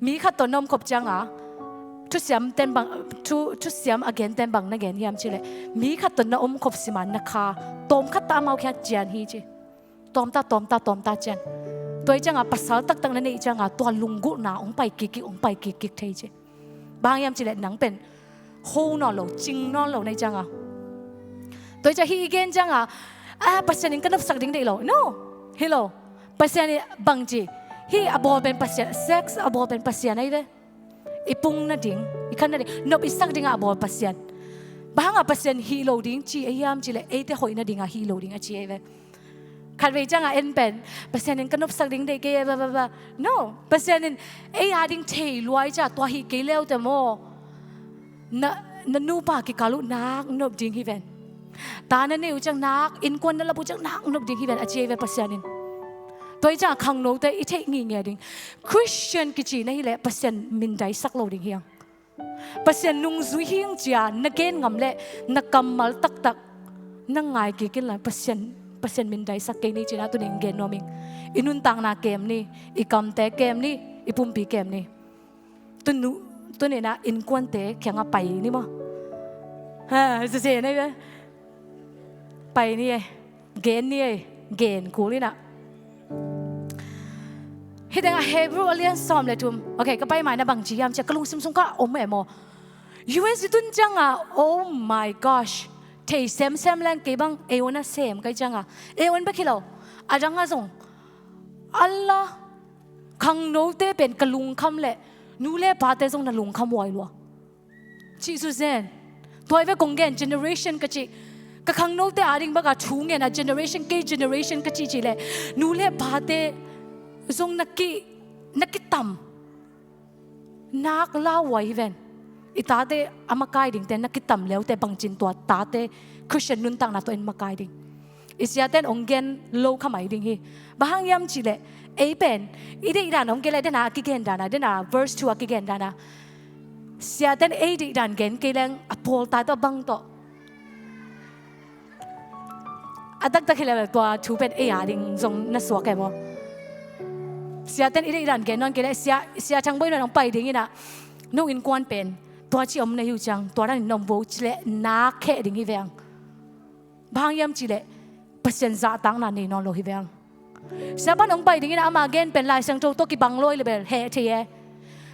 มีขัดตัวนมขบจังอะทุเสียมเต็มบางทุเสียม again เต็มบางนักเรียนยามจีเล่มีขัดตัวนอมขบสิมันนะคะตอมขัดตามเอาแค่เจียนฮีจีตอมตาเจียนตัวจังอะภาษาตักตั้งนั่นเองจังอะตัวลุงกุน่าองไปกิกเทจีบางยามจีเล่หนังเป็นโฮนอลจริงนอลในจังอะตัวจะฮีเกนจังอะภาษาหนึ่งก็นับสักดิ่งได้หรอ no ฮิโลภาษาเนี่ยบางจีฮีอบอลเป็นภาษาเซ็กซ์อบอลเป็นภาษาไหนเว้อีปุ่งนั่นดิ่งอีขันนั่นดิ่งนบอีสักดิ่งอบอลภาษาบางภาษาฮีโลดิ่งจีไอ้ยามจีเล่เอเตหอยนั่นดิ่งฮีโลดิ่งจีเว้ขัดไปจังเอ็นเป็นภาษาหนึ่งก็นับสักดิ่งได้เกย์บ้า no ภาษาหนึ่งไอ้อาดิ่งเทลวยจ้าตัวฮีเกย์เลี้ยวแต่โมนั่นนูปากิกาลุนักนบดิ่งฮีเวนตานั่นเนี่ยจังนักอินควันนั่นละบุจังนักนบดิ่งฮีเวนอาเจเวภาษาหนึ่งตัวจังขังโนแต่อีเทงี้เงี้ยดิ่งคริสเตียนกิจีนั่นแหละภาษามินได้สักโลดิ่งเฮียงภาษานุ่งซุยเฮียงจ้านักเกณฑ์งำเละนักกำมัลตักนั่งไงกินละภาษามินได้สักเกณฑ์นี่จีน่าตัวเองเกณฑ์โนมิงอินุนตังนาเกมนี่อีกำแต่เกมนี่อีปุ่มปีเกมนี่ตัวนี้นะอินควันเตะแข่งไปนี่มั้งจะเสียนี่ไหมไปนี่เกณฑ์นี่เกณฑ์กูเลยนะเฮ็ดยังไงเฮบรูเลียนซ้อมเลยทุ่มโอเคก็ไปใหม่นะบางจียามจะกระลุงซิมซุงก็โอ้แม่โม US ตุนจังอ่ะ oh my gosh เทเซมแรงเก็บังเอวันน่ะเซมกันจังอ่ะเอวันไปคิดเราอาจังอ่ะส่งอัลลอฮ์ขังโนเตเป็นกระลุงคำเละนูเล่ปาเตส่งนั่นลุงคำวายลัวชีสุเซนตัวไอ้เวกงเกน generation กะจีกะขังโนเตอาริงบักอะชูเงินอะ generation เก generation กะจีจีเล่นูเล่ปาเตส่งนักกิต่ำนักเล่าไว้เวนอีตาเตอามาไกดิ่งแต่นักกิต่ำแล้วแต่บางจินตัวตาเตคริสเตียนนุนตังนาตัวเองมาไกดิ่งอิสยาเตนองเกนโลขมายดิ่งฮีบางยามจีเล่เอเป็นอีเดอีดานองเกลเดน่ากิเกนดานะเดน่า verse 2กิเกนดานะเสียเดนเอเดอีดานเกนเกลังอพอลตาตัวบังโตอาตักตะเกลตัวทูเป็นเอียดิ่งทรงนัสวกแกบ่เสียเดนอีเดอีดานเกนนอนเกลเสียจังบ่อยน้องไปดิ่งอีน่ะน้องอินควันเป็นตัวชิอมในหิวจังตัวนั้นน้องโบจิเลนักแค่ดิ่งฮีเวียงบางยามจิเลเปอร์เซ็นต์จะตั้งนั่นนี่นอนโลฮีเวียงsiapa nong pai dingin ama again pen lai sang chou to ki bangloi le bel he the ye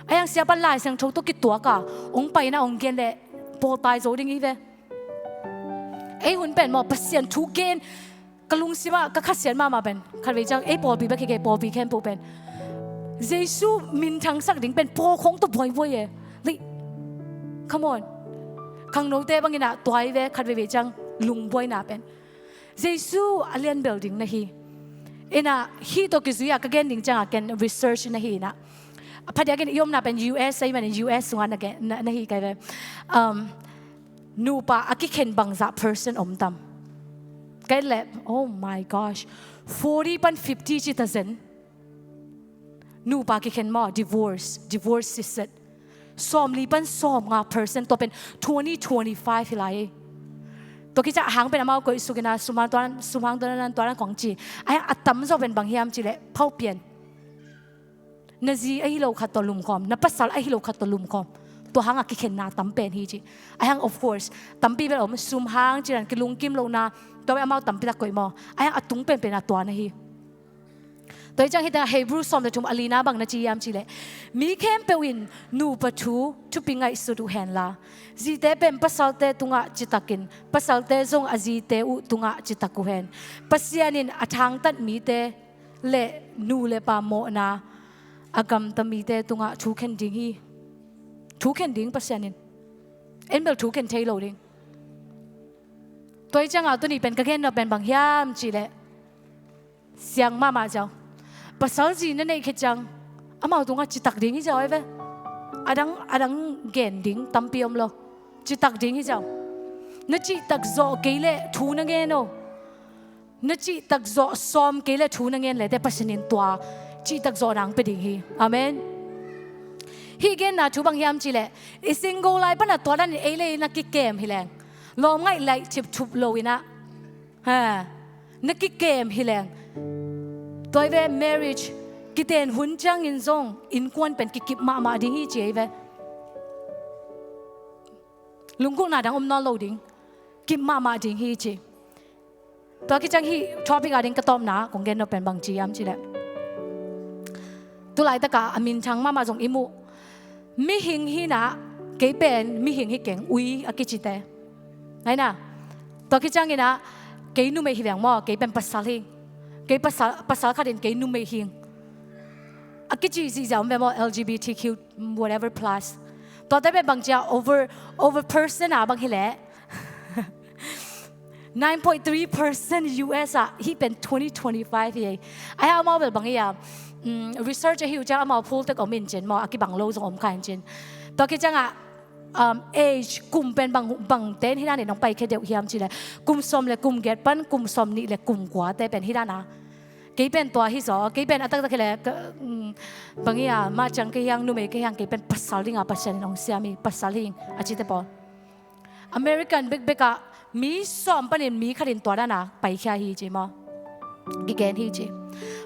ayang siapa lai sang chou to ki tua ka ong pai na ong gen le po tai zo ding hi ve ai hun pen mo pasien thu gen kalung sima ka khasian ma ben kharwe jang ai po bi ba ke po bi ken po pen jesu min thang sak ding pen po khong to boy boy ye li come on khang no te bangina toy ve kharwe jang lung boy na pen jesu alien building na hi ina hito kizuya kagen ding changa ken research na hi na phadi again yom na pen US sai man US suan again na hi kai นูปะอากิเข็นบังจะ person อมตำกันแหละ oh my gosh 40 ปัน50จิตเซนนูปะกิเข็นมอ divorce สิเสร็จสอมลีปันสอมงา person ตัวเป็น2025ฮิไลตัวกิจหางเป็นอามาก็สุกินาสุมาตัวนั้นของจีไอ้อัตตมจะเป็นบางยามจีเละเผาเปลี่ยนนาจีไอ้เราขัดตัวลุมคอมนับภาษาไอ้เราขัดตัวลุมคอมตัวหางกิเข็นนาตั้มเป็นฮีจีไอ้หาง of course ตั้มปีเป็นอมซุมหางจีนันกิลุงกิมโลนาตัวอามาตั้มปีตะกุยมอไอ้หางอัตุงเป็นตัวนะฮีตัวจังฮิตาเฮบรูซอมแต่จุมอลีนาบังนาจียามจีเละมีเข้มเปวินนูปะทูทุปิงไงสุดูเห็นละจีเตเป็นภาษาเตตุงะจิตากินภาษาเตจงอจีเตอุตุงะจิตากุเห็นภาษานินอัฐางตัดมีเตเละนูเละปาโมนาอากรรมตมีเตตุงะทูเข็นดิ้งฮีทูเข็นดิ้งภาษานินเอ็นเบลทูเข็นเทโลดิ้งตัวจังตัวนี้เป็นกระเข็นเราเป็นบางยามจีเละเสียงมาเจ้าภาษาจีนนั่นเองคือจังอามาตรงอ่ะจิตตักดิ้งที่เจ้าไอ้เว้อดังเก่งดิ้งตั้มเปียมโลจิตตักดิ้งที่เจ้านั่นจิตตักโจเกลี่ยทูนังเงินโนนั่นจิตตักโจซ้อมเกลี่ยทูนังเงินเลยแต่ภาษาเนินตัวจิตตักโจนางเป็นดิ้งฮีอาเมนฮีเกนน่ะทูบังยามจีเล่ไอซิงโกไลปนัดตัวนั้นเอเล่นักกิเกมฮีแรงลมง่ายไล่ชิบชุบโลวินะฮะนักกิเกมฮีแรงตัวเว marriage กิเตนหุ่นจังอินซงอินควนเป็นกิบมาดิ้งฮีเจเวลุงกุน่าดังนอนโลดิ้งกิบมาดิ้งฮีเจตัวกิจังฮีชอบพิการดิ้งกระต้อมนะของเกนเราเป็นบางจียามจีแหละตัวไหลตะกาอามินช่างมาจงอิมุมิหิงฮีนะเกเป็นมิหิงฮีเก่งอุยอากิจิเตไงนะตัวกิจังฮีนะเกนุ่มไม่หิแหวงมอเกเป็นภาษาลิงเกภาษาขัดเองเกนุ่มไม่หิงอากิจิสิจะเป็นว่า LGBTQ whatever plus ตัวแต่เป็นบางจี over person บางทีแหละ 9.3% US ที่เป็น2025เองไอ้อามาเป็นบางอย่างresearch ที่อยู่จ้าอามาพูดแต่ก็มินเจนมาอากิบังโลจงอมขายเจนตัวกิจังage กลุ่มเป็นบางเต้นที่นั่นเนี่ยน้องไปแค่เดียวเฮียมจีเลยกลุ่มสมเลยกลุ่มเกตปั้นกลุ่มสมนี่เลยกลุ่มกว่าแต่เป็นที่นั่นนะกี่เป็นตัวที่สองกี่เป็นอัตตะกี่เลยบางอย่างมาจังกี่ยังนุ่มกี่ยังกี่เป็นภาษาลิงภาษาน้องเสียมีภาษาลิงอาจิตเตปออเมริกันเบกะมีสอมปันมีขัดินตัวนั่นนะไปแค่ฮีจีมั้งกี่แกนฮีจี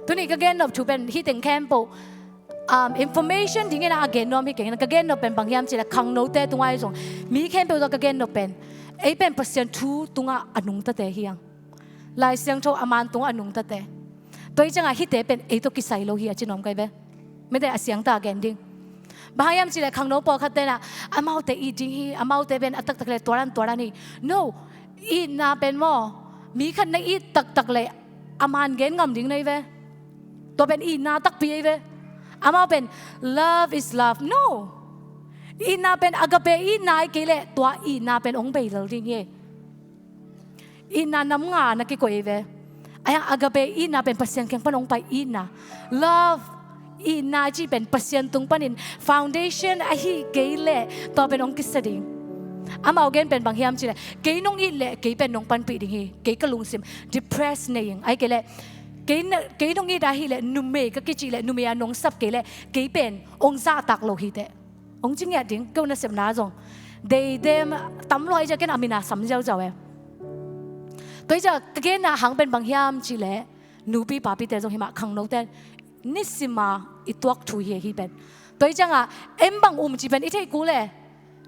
ตัวนี้ก็แกนนบชูเป็นที่ถึงแคมป์information ที่เงี้ยนะแกนนบที่เก่งนะก็แกนนบเป็นบางอย่างจีละขังโน้ตเตตรงไอ้ส่งมีแคมป์ตัวก็แกนนบเป็นไอ้เป็นเปอร์เซ็นต์ทูตรงอนุงตะเตเฮียงลายเสียงโชว์อามันตรงอนุงตะเตตัวจังฮิตเตเป็นไอ้ตัวกิไซโลเฮียจีนอมไกเบไม่ได้เสียงตาแกนดิ้งบางอย่างจีละขังโน้ตปอคัตเตนะอามาเตอีดิ้งฮีอามาเตเป็นอัตตะเลยตัวนั้นนี่ no อีน่าเป็นมั้งมีขันในอีตักเลยอามันเกนงอมดิ้งเลยเวตัวเป็นอีน่าตักปีเวอามาเป็น love is love no อีน่าเป็นอากาเปอีน่าเกลเลยตัวอีน่าเป็นองค์เบลล์ดิ้งเย่อีน่าน้ำงานักกิโกเอเวไอ้อากาเปอีน่าเป็นภาษาเก่งปนองไปอีน่า love อีน่าจีเป็นภาษาตุงปนิน foundation ไอ้ฮีเกลเลยตัวเป็นองค์กิสดิ้งอามาเอาเกนเป็นบางยามจีเลยเกยน้องอีเล่เกยเป็นน้องปันปีดิ้งเฮเกยกลุงซิม depressed เนี่ยไอ้เกลเลยเกยน้องอีได้ฮีเล่นุ่มเมย์ก็กิจิเล่นุ่มเมย์น้องซับเกลเลยเกยเป็นองค์ซาตักโลหิตเตองค์จริงเนี่ยดิ้งก็น่าเสียน้าจงเดมตั้มลอยจะเกนอามินาสัมเจ้าเอตัวจะเกนน่ะหังเป็นบางยามจีเล่นูปีป้าปีเตจงหิมะขังโนเตนิสิมาอิตวักทุยฮีเป็นตัวจังเอ็มบังจีเป็นอิเทกูเล่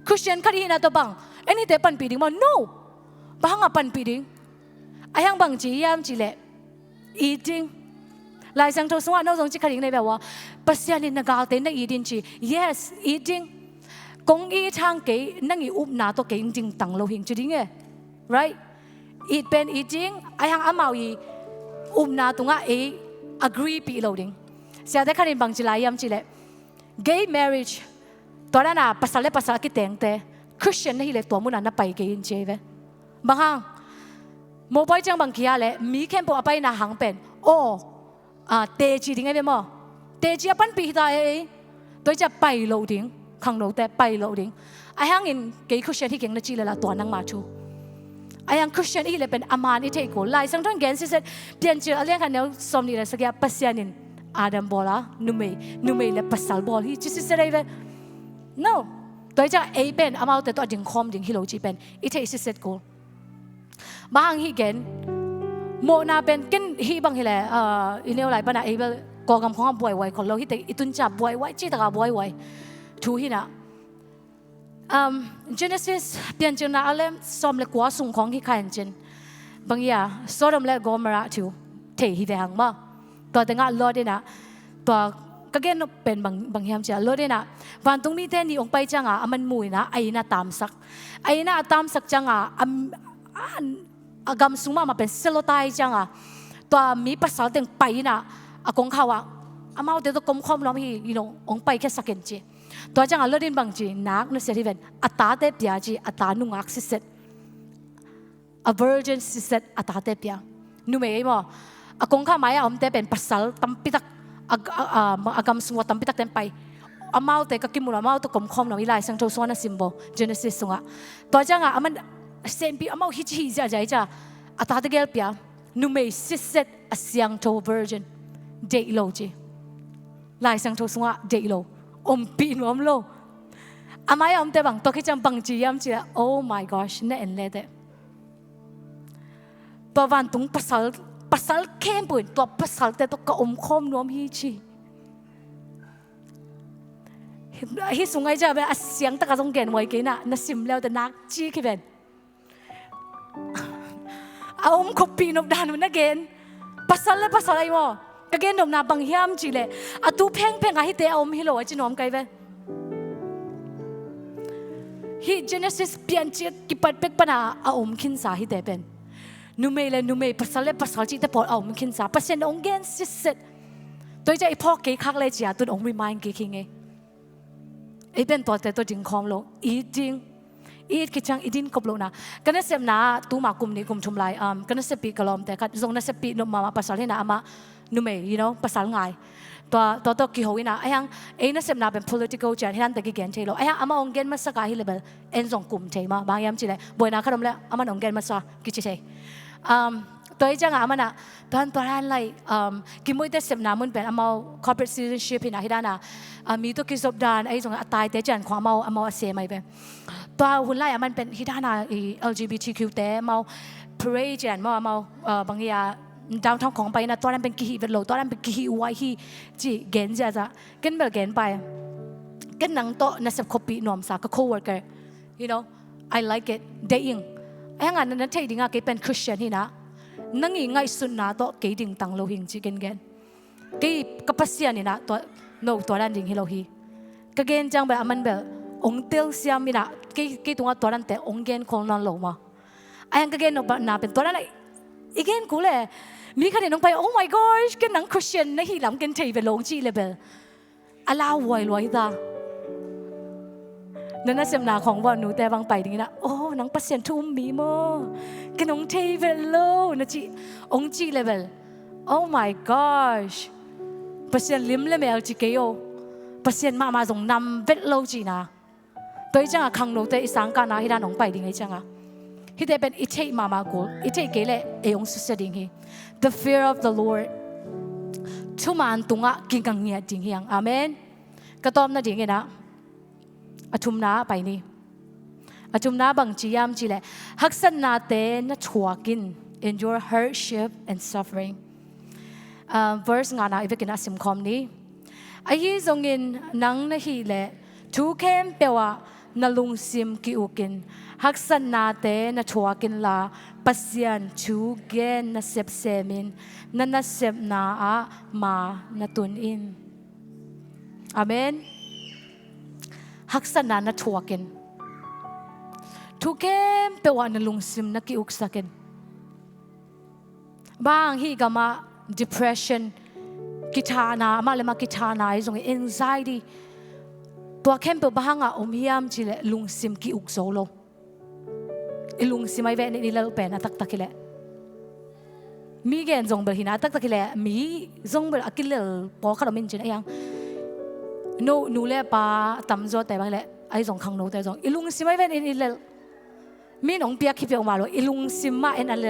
คริสเตียนคดีน่าตัวบังเอ็นี่เตปันปีดิ้งมา no บังปันปีดิ้งไอ้ยังบังจียามจีเล่eating ลายสังโทสวะน้องจงจิคดิ้งในแบบว่าปัสยานินนักการเต้นนัก eating จี yes eating กงอีทางเกยนั่งอีอุบนาตัวเกยจริงตังโลหิงจีดิ้งเอ right eat เป็น eating ไอ้ยังอามาวีอุบนาตัวง่ะagree ปีโลดิ้งเสียแต่คดีบังจีลายยามจีเล่ gay marriageตัวนั้นภาษาคิดแต่งแต่คริสเตียนนี่เลยตัวมันน่ะไปเกี่ยงเจเวบางครั้งโมบายจังบางทีอะไรมีแค่พวกไปน่ะหังเป็นโอ้เตจีดิ้งไงเว้ยมั้งเตจีปันปีตาตัวจะไปโลดิ้ง ข้างโน้ตแต่ไปโลดิ้งไอ้ยังอินเกี่ยวกับเชนที่เก่งนักจีเลยละตัวนั่งมาชูไอ้ยังคริสเตียนอีเลยเป็นอามานิเทโกไล่สังทั้งเกณฑ์สิเสร็จเปลี่ยนเจออะไรกันเนี่ยสมนี่เลยสักอย่างปัสยานินอาดัมบอละนุ่มเลยปัสสัลบอลที่จิตสิเสร็จเลย no ตัวจะเอเป็นอามาแต่ตัวดึงคอมดึงฮิโลจีเป็นอีเทสิเสร็จกูบางฮีเกนโมนาเป็นกินฮีบางฮีแหละอีเนี่ยอะไรปะนะเอเบลกองกำของบวยไว้คนเราที่แต่อีตุนจับบวยไว้จีตากาบวยไว้ทูฮีนะGenesis เปลี่ยนจากนั้นแล้วสมเล็กกว่าส่งของที่ขันจินบางอย่างโซดมและโกมราทูเทฮีเวหังมาตัวแต่งงานลอดนะตัวก็เกณฑ์เป็นบางอย่างจะลอดนะวันตรงนี้เทนี่องไปจังอ่ะมันมวยนะไอ้น่าตามสักจังอ่ะกำสุมาเป็นเซลล์ตายจังอ่ะตัวมีภาษาเต็งไปนะกงเขาอ่ะมาเอาเดี๋ยวตัวกลมคอมล้อมฮีองไปแค่สักเกนจีตัวจังอะไรดินบางจีนักนั่นเสียที่เป็นอัตตาเตปยาจีอัตตานุ่งอักสิเซต a virgin สิเซตอัตตาเตปยานุ่มเอ๋ยมั้งกงข้าไม้อมเตเป็นภาษาตั้มปิตักกำสุมาตั้มปิตักเต็มไปมาเอาแต่ก็กินมูลมาเอาตัวกลมคอมล้อมฮีไลสังโจสวานะซิมโบ Genesis สุงะตัวจังมันเซมปีมาเอาฮิจิจ้าใจจ้าอัตตาเตเกลปยานุ่มเอ๋ยสิเซตอเสียงโจ virgin เดโลจีไลสังโจสุงะเดโลปีนวมโลอามาอมแต่บางตัวที่จำบางจียมจีโอ้ my gosh เนี่ยเอ็นเลยเด้ตัววันตุงภาษาเข้มปุ่นตัวภาษาแต่ตัวก็คมนวมฮีจีฮิสุงไอจะเป็นเสียงตะกะจงเก่งไว้กินน่ะน่าซิมแล้วแต่นักจีขี้เป็นขบปีนบดานุนนักเกณฑ์ภาษาอะไรวะก็เกณฑ์ดมนาบางยามจีเลยตูเพ่งอะฮิเตอฮิโลจีนอมไกเวฮิเจเนซิสเปลี่ยนจีกิปัดเป็กปนาคินสาฮิเตเป็นนุ่มเลยภาษาจีแต่พอคินสาภาษาองเกนสิเสร็จตัวจะไอพ่อเกคักเลยจีตุนรีมายน์เกคิงไอเป็นตัวแต่ตัวจริงคอมโลอีจริงคิดจังอีดินกบโลนะกันนั่นเสพนาตูมากุมนี่กุมชุมไลกันนั่นเสพปีกลอมแต่กันทรงนั่นเสพปีนมาภาษาที่น่ะอามานุ่มภาษาง่ายตัวกี่หัวนะไอ้ยังนั่นเสพนาเป็น political จัดที่นั่นแต่กี่เกณฑ์เทโลไอ้ยังอามาองเกณฑ์มาสักการฮิเลเบลทรงกุมเทมาบางยามจีเลยบ่อยนะขนมแล้วอามาองเกณฑ์มาสักกี่เทตัวจังอามานะตอนนั้นเลยกิมวยแต่เสพนามันเป็นอามา corporate citizenship ที่น่ะที่ด้านน่ะมีตัวกิจบดานไอ้ทรงตายแต่จันความอามาเสียไม่เป็นตัวหุ่นไล่มันเป็นที่ด้านน่ะ LGBTQ แต่มา parade จันมาบางอย่างดาวท้องของไปนะตอนนั้นเป็นกี่เป็นโลตอนนั้นเป็นกี่วัยที่จีเกณฑ์จะเกณฑ์แบบเกณฑ์ไปเกณฑ์นั่งโต๊ะนักศึกษาปีนอมสาก็ co-worker I like it ได้ยิงไอ้งานนั้นที่ดิ้งอ่ะเกเป็นคริสเตียนที่นะนั่งยิงไงสุดนะโต๊ะเกดิ้งตังโลหิงจีเกณฑ์เกกับภาษานี่นะตัวนั้นดิ้งฮิโลฮีก็เกณฑ์จังแบบมันแบบองเตลเซียมินะเกตัวตัวนั้นแต่องเกณฑ์ของนั่นโลมาไอ้ยังก็เกณฑ์น่ะเป็นตัวนั้นอีกเกณฑ์กูเลยมีขนาดน้องไป oh my gosh กันนังคริสเตียนนะฮีหลังกันที่เป็นลงจีเลเบลอะไรวายลอยตานั่นน่ะเสมนาของว่าหนูแต่บางไปอย่างนี้นะโอ้นังปัสเซียนทุ่มมีมั้งกันน้องที่เป็นโลนะจีองจีเลเบล oh my gosh ปัสเซียนลิมเลเมลจีเกโยปัสเซียนมาส่งนำเวทโลจีนะตัวจังอะขังหนูแต่อีสังกันนะฮีด้านน้องไปอย่างนี้จังอะที่ได้เป็นอิเทมากูอิเทเกเลองสุดสิ่งที่ the fear of the Lord ทุมันตุงะกินกังเงียดิ่งเฮียงอาเมนกระต้อมน่ะดิ่งเงี้ยนะทุมน้าไปนี่ทุมน้าบางจียามจีเลฮักษณาเตน่ะชัวกิน endure hardship and suffering verse งานาอีเวกินอาสิมคอมนี้ไอ้ยี่ทรงอินนังน่ะฮีเลทุกเข้มเปว่านลุงซิมกิอุกินฮักษณาเตน่ะชัวกินลาปัสยันชูเกนน่ะเสพเซมินนั่นน่ะเสพนามาน่ะตุนอินอาเมนฮักษณาน่ะชัวกินทุกเข้มเปว่านลุงซิมน่ะกิอุกสักินบางฮีก็มา depression กิจานามาเลยมากิจานาไอ้ตรง anxiety ตัวเข้มเปบ้างฮิยามจีเลลุงซิมกิอุกโซโลลุงซิมไอเวนี่เลเป็นตักตักเลยมีเกณฑ์จงเบลหินะตักตักเลยมีจงเบลอักิเลปอขนมินจีนยัง นูเล่ปาตำจอแต่บางแหละไอ้สองขังนูแต่สองอิลุงซิไม่เป็นอินเลมีน้องเปียกคิดไปออกมาเลยอิลุงซิมมาเอ็นอันเล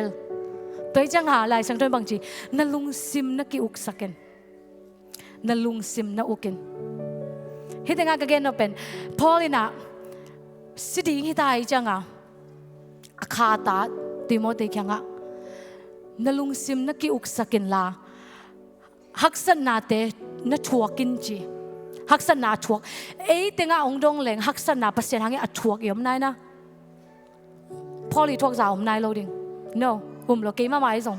ตัวจังหาลายสังเกตบางทีนั่นลุงซิมนักกิอุกสักกันนั่นลุงซิมนักอุกินฮิตงานก็เกณฑ์เป็นพอลินะสิดิ่งฮิตายจังอ่ะขาตาติโมเตยังอ่ะนั่นลุงซิมนักกิอุกสักกันละฮักษณะเตนัทวกินจีฮักษณะทวกติงาองดงเหลงฮักษณะเปอร์เซ็นต์หางอัดทวกยมนายนะพอลีทวกสาวมนายโลดิง no โลเกมาไม่ส่ง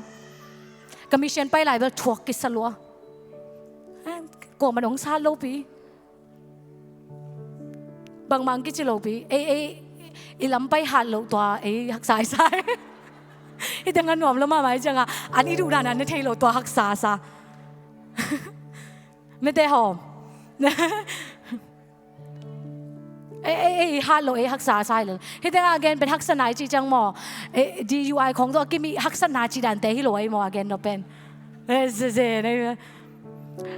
กมิชชั่นไปหลายแบบทวกกิสลัวกลัวมันองซาโลปีบางกิจิโลปีลำไปหัดโลตัวฮักษาใช่ติงาหนวมแล้วมาไม่จังอ่ะอันนี้ดูด้านนั้นนี่เทโลตัวฮักษาซะไม่ได้หอมฮัลโหลฮักษาใช่เลยที่แต่อาเกนเป็นฮักษณะจีจังหมอDUI ของตัวกิมีฮักษณะจีดันเตฮิโลไอหมออาเกนเราเป็นเซ่เนี่ย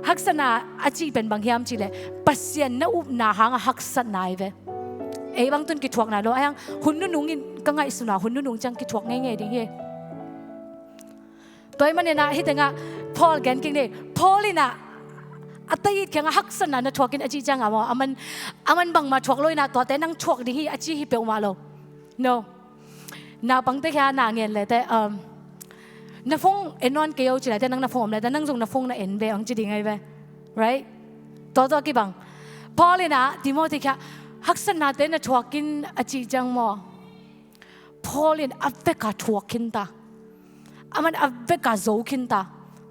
ฮักษณะอาจีเป็นบางอย่างจีเลยปัสเซียนน่าอุบหนาหางฮักษณะเว้บางตุนกิทวกนะเราไอ้หุ่นนุ่งอินก็ไงสุนัขหุ่นนุ่งจังกิทวกง่ายๆดิเงี้ยตัวมันเนี่ยนะที่แต่พอลแกนกินเนี่ยพอลินะอัตยิดแข่งฮักษณะนะทวกินอาจีจังอ่ะว่ามันบังมาทวกลอยนะตัวแต่นั่งทวกดิฮีอาจีฮิเปอมาโล no นาบังแต่แค่นาเงินเลยแต่นาฟงนอนเกี่ยวจีเลยแต่นั่งนาฟงเลยแต่นั่งส่งนาฟงน่ะเบอังจีดีไงเว้ right ตัวกี่บังพอเลยนะดิโมติแค่ฮักษณะแต่นะทวกินอาจีจังมั้งพอเลยอับเบกาทวกินตามันอับเบกาโจกินตา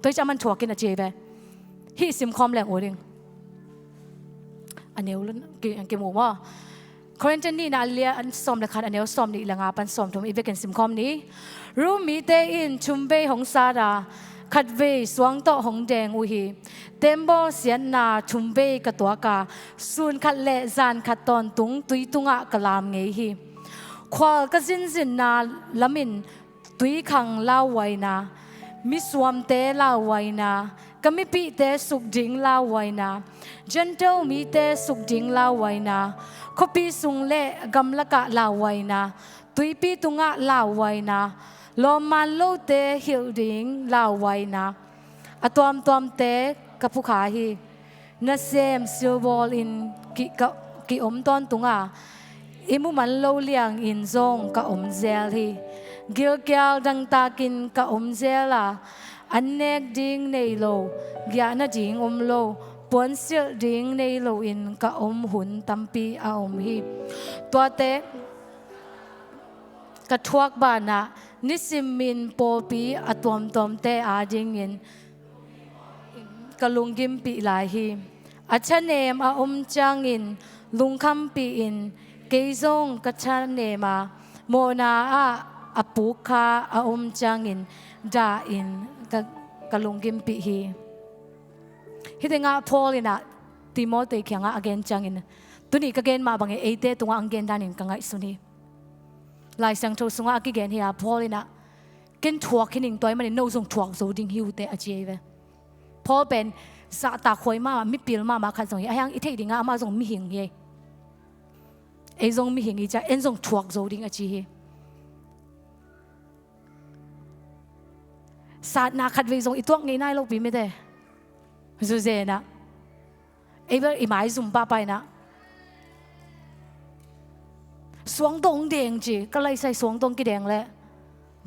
ตัวจะมันทวกินอาจีเว้ฮีซิมคอมแหลงโอดิงอันนี้ลุ่นกี่โมงว่าคอร์เรนต์นี่นาเลียอันซ้อมเลยค่ะอันนี้ซ้อมนี่หลังอาปันซ้อมทุ่มอีเวกันซิมคอมนี้รูมีเตอินชุมเบยของซาดาขัดเวสวงโตของแดงอุฮีเต็มบ่เสียนาชุมเบยกตัวกาส่วนขัดเละจานขัดตอนตุงตุยตุงะกลามเงยฮีควาลก็จินนาละมินตุยขังลาไว้นามิสวมเตลาไว้นาก็มีปีเตสุกดิ่งลาไว้นะจันเจ้ามีเตสุกดิ่งลาไว้นะขปีสุงเล่กำลักะลาไว้นะตุยปีตุงะลาไว้นะลมมันโลเตหิวดิ่งลาไว้นะอะตอมเตกับผู้ขาฮีนาเซมซิลบอลอินกิอมตอนตุงะอิมุมันโลเลียงอินซงกับอมเซลฮีเกี่ยวเกี่ยวดังตากินกับอมเซลาอันเนกดิ่งในโลยานาดิ่งโลปวนเสียดิ่งในโลอินกะหุ่นตัมปีฮีตัวเตกะทวกบานะนิสิมินโปปีอตอมเตอาดิ่งอินกะลุงกิมปีลายฮีอัชเนมจังอินลุงคำปีอินเกยซงกะชะเนมาโมนาอปุคาจังอินดาอินกะลุงกิมปีฮีฮิตงาพอลินะติโมเตเขียงอาเกนจังอินตุนี่กะเกนมาบังเอเตตุงอังเกนดานินกังไงสุนีลายสังโทสุงอากิเกนฮีอาพอลินะเกนทวกขินิงตัวมันโนซงทวกโซดิงฮิวเตอเจเวพอเป็นสะตาคอยมามิปิลมาคันส่งยังอิเทดิงอามาส่งมิหิงเยส่งมิหิงอีจ้าส่งทวกโซดิงอเจศาสนาขัดเวทรงอีตัวง่ายๆเราปีไม่ได้สุเจนะแบบอีหมายซุ่มป้าไปนะสวงตรงเดียงจีก็เลยใส่สวงตรงกี่เดียงแหละ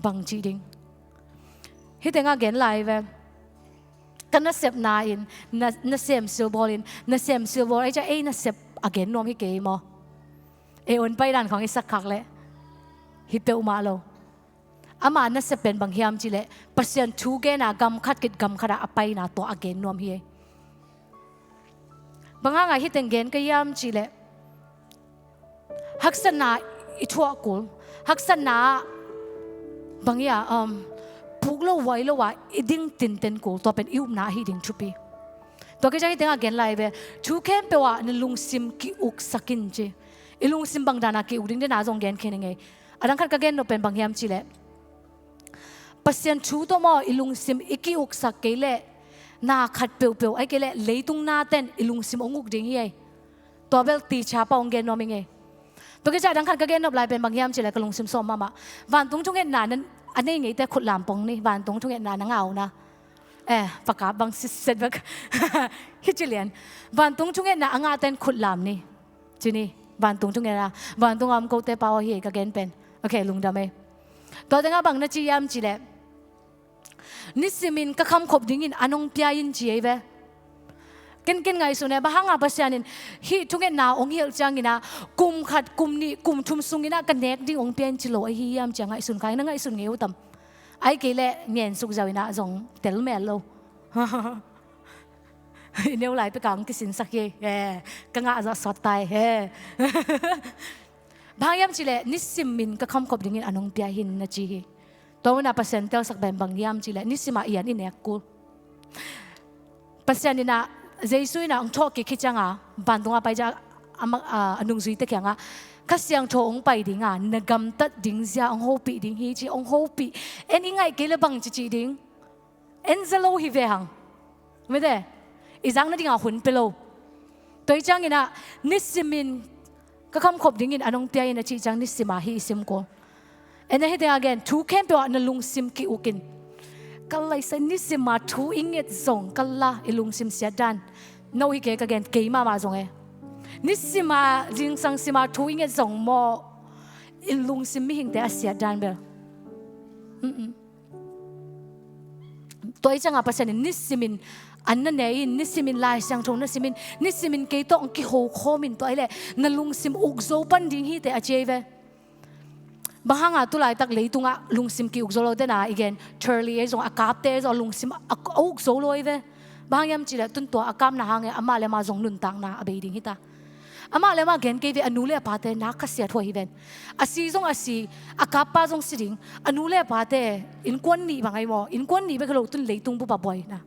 บังจีดิงฮิตงาเกนไลเวกันน่าเสพนาอินน่าเสพซิลบอลินน่าเสพซิลบอลไอ้เจ้าน่าเสพอาเกนนวมฮิเกย์มออุ่นไปด้านของไอ้สักขักเลยฮิเปอุมาโลอามาน่าจะเป็นบางอย่างจีเล่เปอร์เซ็นต์ทูเกน่ะกำคัดกิดกำขดาไปน่ะตัวอเกนนวมเฮียบางอย่างฮิตเงเกนก็ยามจีเล่ฮักษณะอิทวกุลฮักษณะบางอย่างพุกโลไว้โลว่าอิดิ่งตินกุลตัวเป็นอิวนาฮิดิ่งชุปีตัวก็จะฮิตงเกนไลเวทูเกนเปว่าในลุงซิมกิอุกสักินจีลุงซิมบางดานากิอุกดิ่งเดน่าจงเกนแค่ยังไงอันนั้นก็เกนโนเป็นบางอย่างจีเล่เปอร์เซ็นต์ชูตัวมออิลุงซิมอิกิอุกสักเกลเล่ นาขัดเปียวไอ้เกล่เลยตุงนาเต้นอิลุงซิมองุกดิ่งเฮียตัวเบลตีชาปองเกนนอมิงเงตัวกิจดังขัดก็เกนนบลายเป็นบางยามจิเลกลุงซิมซ้อมมาวันตุงทุ่งเงินนานั้นอันนี้ไงแต่ขุดลามปองนี่วันตุงทุ่งเงินนานังเอานะปากกาบางสิเสร็จแบบฮิจิเลียนวันตุงทุ่งเงินนาอ่างเต้นขุดลามนี่จีนี่วันตุงทุ่งเงินนาวันตุงอมกูเตปาวเฮียก็เกนเป็นโอเคลุงดำเอตัวตั้งบางนาจียามจิเลนิสิมินก็คำขบดิ่งอินอันองพิอายินจีเอเวกินไงสุนัยบ้างอ่ะภาษานินฮิทุกเงินนาองเฮียจังกินะกุมขัดกุมนี่กุมชุมซุงกินะกันเน็กดิ่งองเปียนจิโลไอฮิยามจังไงสุนไงนั่งไงสุนเงี้ยวต่ำไอ้เกล่เงียนสุกเจ้าอินะจงเตลเมลโลเนี้ยไหลไปกลางกิสินสักเย่กังอาจะสอดตายบางยามจิเลนิสิมินก็คำขบดิ่งอินอันองพิอาหินนะจีตัวน่ะเปอร์เซ็นต์เท่าสักแบบบางยามจิเลนิสิมาเอียนอินเอกกูเปอร์เซ็นต์นี่นะเจสุยนะองทอกกิจังอ่ะบันตรงอ่ะไปจากอนุสุยตะเกียงอ่ะข้าเสียงโชองไปดิ่งอ่ะนักำตัดดิ่งเสียองโฮปีดิ่งฮีจีองโฮปีเอ็นยังไงเกลือบังจีดิ่งเอ็นจะโลฮิเวหังไม่ได้อีจังนั่นดิ่งอ่ะหุ่นเปโลตัวจังนี่นะนิสิมินก็คำขบดิ่งอินอันองเปียอินจีจังนิสิมาฮีซิมโกเอ็นให้เดี๋ยว again ทูเข้มเปียวนั่นลุงซิมกิอุกินกัลไลสันนิสิมาทูอิงเอ็ดซงกัลลาอิลุงซิมเสียดันน้อยเกะกันเกย์มาซงนิสิมาจิงสังสิมาทูอิงเอ็ดซงโมอิลุงซิมมิหิงแต่เสียดันเบลตัวจังอ่ะภาษานิสิมินอันนั้นเนี่ยนิสิมินลายสังทงนิสิมินเกย์ต้องกิโฮโคมินตัวไอ้เล่นั่นลุงซิมอุกโซปันดิ่งฮีแต่อาเจเวบางอ่ะตุลายตักเลยตุงอ่ะลุงซิมกิอุกโซโลเดน่ะอีกอย่างเชอร์รี่จงอากาศเตะจงลุงซิมอุกโซโลอีเวบางยามจีเลตุนตัวอากาศน่ะหางอามาเลมาจงนุนตังน่ะอเบยดิ่งฮิตาอามาเลมาเกณฑ์เกย์อนุเล่ปาเตนักขัดเสียทั่วอีเวนอาศีจงอาศีอากาศป้าจงสิดิ่งอนุเล่ปาเตอินควันนี่บางไอ้หมออินควันนี่เป็นขลุ่นตุนเลยตุงบุบบ่อยนะ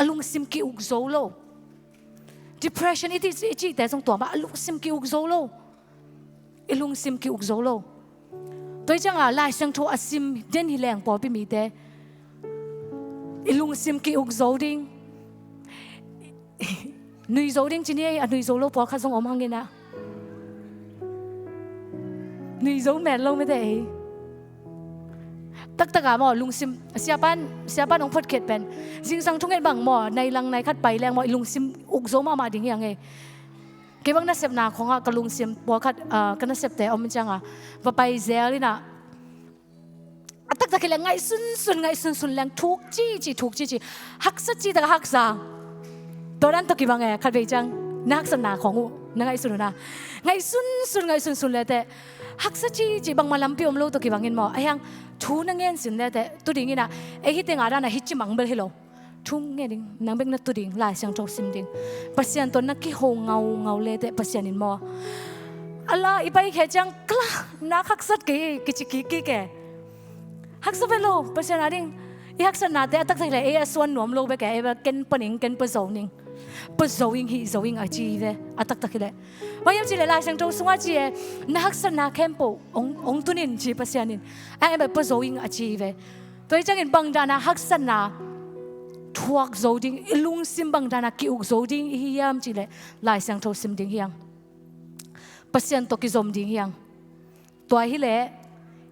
ลุงซิมกิอุกโซโล depression อีที่แต่จงตัวมาลุงซิมกิอุกโซโลลุงซิมกิอุกโซโลตัวจังอ่ะลายสังโทอาซิมเด่นหิแรงปอไปมีแต่ลุงซิมกิอุกโซดิ้งนุยโซดิ้งจีนี่นุยโซโลปอข้าส่งอมหังเงินนะนุยโซแมนโลไม่ได้ตักอ่ะหมอลุงซิมเสียบ้านองพดเขตเป็นสิ่งสังทุกเงินบางหมอในลังในคัดไปแรงหมอลุงซิมอุกโซมาดิ้งยังไงเก็บบังนักเสพนาของกลุงเสียมบัวขัดกันนักเสพแต่อมจังว่าไปเซลลี่นะตักตะเกียงไงสุนแรงทุกจีฮักสัจจีตะฮักซาตัวนั้นตะกี้บังขัดไปจังนักสนาของนักไงสุนนะไงสุนเลยแต่ฮักสัจจีบางมาลำพิอมโลตะกี้บังเงินหมอไอ้ยังทูนังเงินสินเลยแต่ตัวดิ่งนะไอ้ฮิตเองอะไรนะฮิตจิมังเบลฮิโลทุ่งเงี้ยดิ้งนังเบงนัดตัวดิ้งลายเสียงโจซิมดิ้งปัสยันตัวนักขี้โหงเงาเลยแต่ปัสยันินมออะไรอีไปแค่จังกล้านักฮักสัตกิจิกิแกฮักสัตไปโลปัสยันอะไรดิ้งอีฮักสัตนาแต่ตักใจเลยส่วนหนวมโลไปแกเกันปนิงเกันปะโจนิงปะโจอิงฮีโจอิงอาจีเวตักเลยว่ายังจีเลยลายเสียงโจสุงอาจีนักฮักสัตนาเข้มปูองตุนินจีปัสยันินแบบปะโจอิงอาจีเวตัวจังอินบังดานาฮักสัตนาทวักโจดิ้งลุงซิมบังดานักกิอุกโจดิ้งฮิยามจีเลลายเสียงโทซิมดิ้งฮิยังปัสยันตกิจอมดิ้งฮิยังตัวฮิเล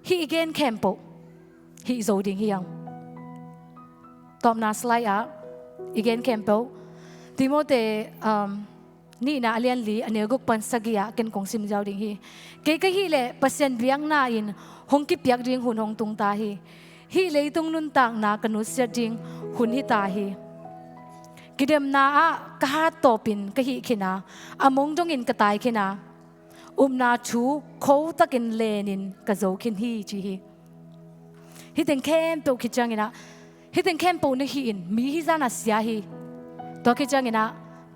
ฮิเกนเข้มปูฮิโจดิ้งฮิยังตอมนาสไลด์อีเกนเข้มปูที่โมเตนี่นะเลียนลีอันเนกุปันสกิยาเกนกงซิมเจ้าดิ้งฮิเกฮิเลปัสยันเบียงนาอินหงกิเปียกดิ้งหุ่นหงตุงตาฮิเลยตุงนุนต่างนากันนุเสียดิ้งหุ่นฮิตาฮีกิเดมนาอะกะฮาโตปินกะฮิขินาอมงจงอินกะตายขินานาชูโคตะกินเลนินกะโจขินฮีจีฮีฮิเต็งเข้มเปียวขิจังอินะฮิเต็งเข้มเปียวนึกฮีอินมีฮิจานาเสียฮีตัวขิจังอินะ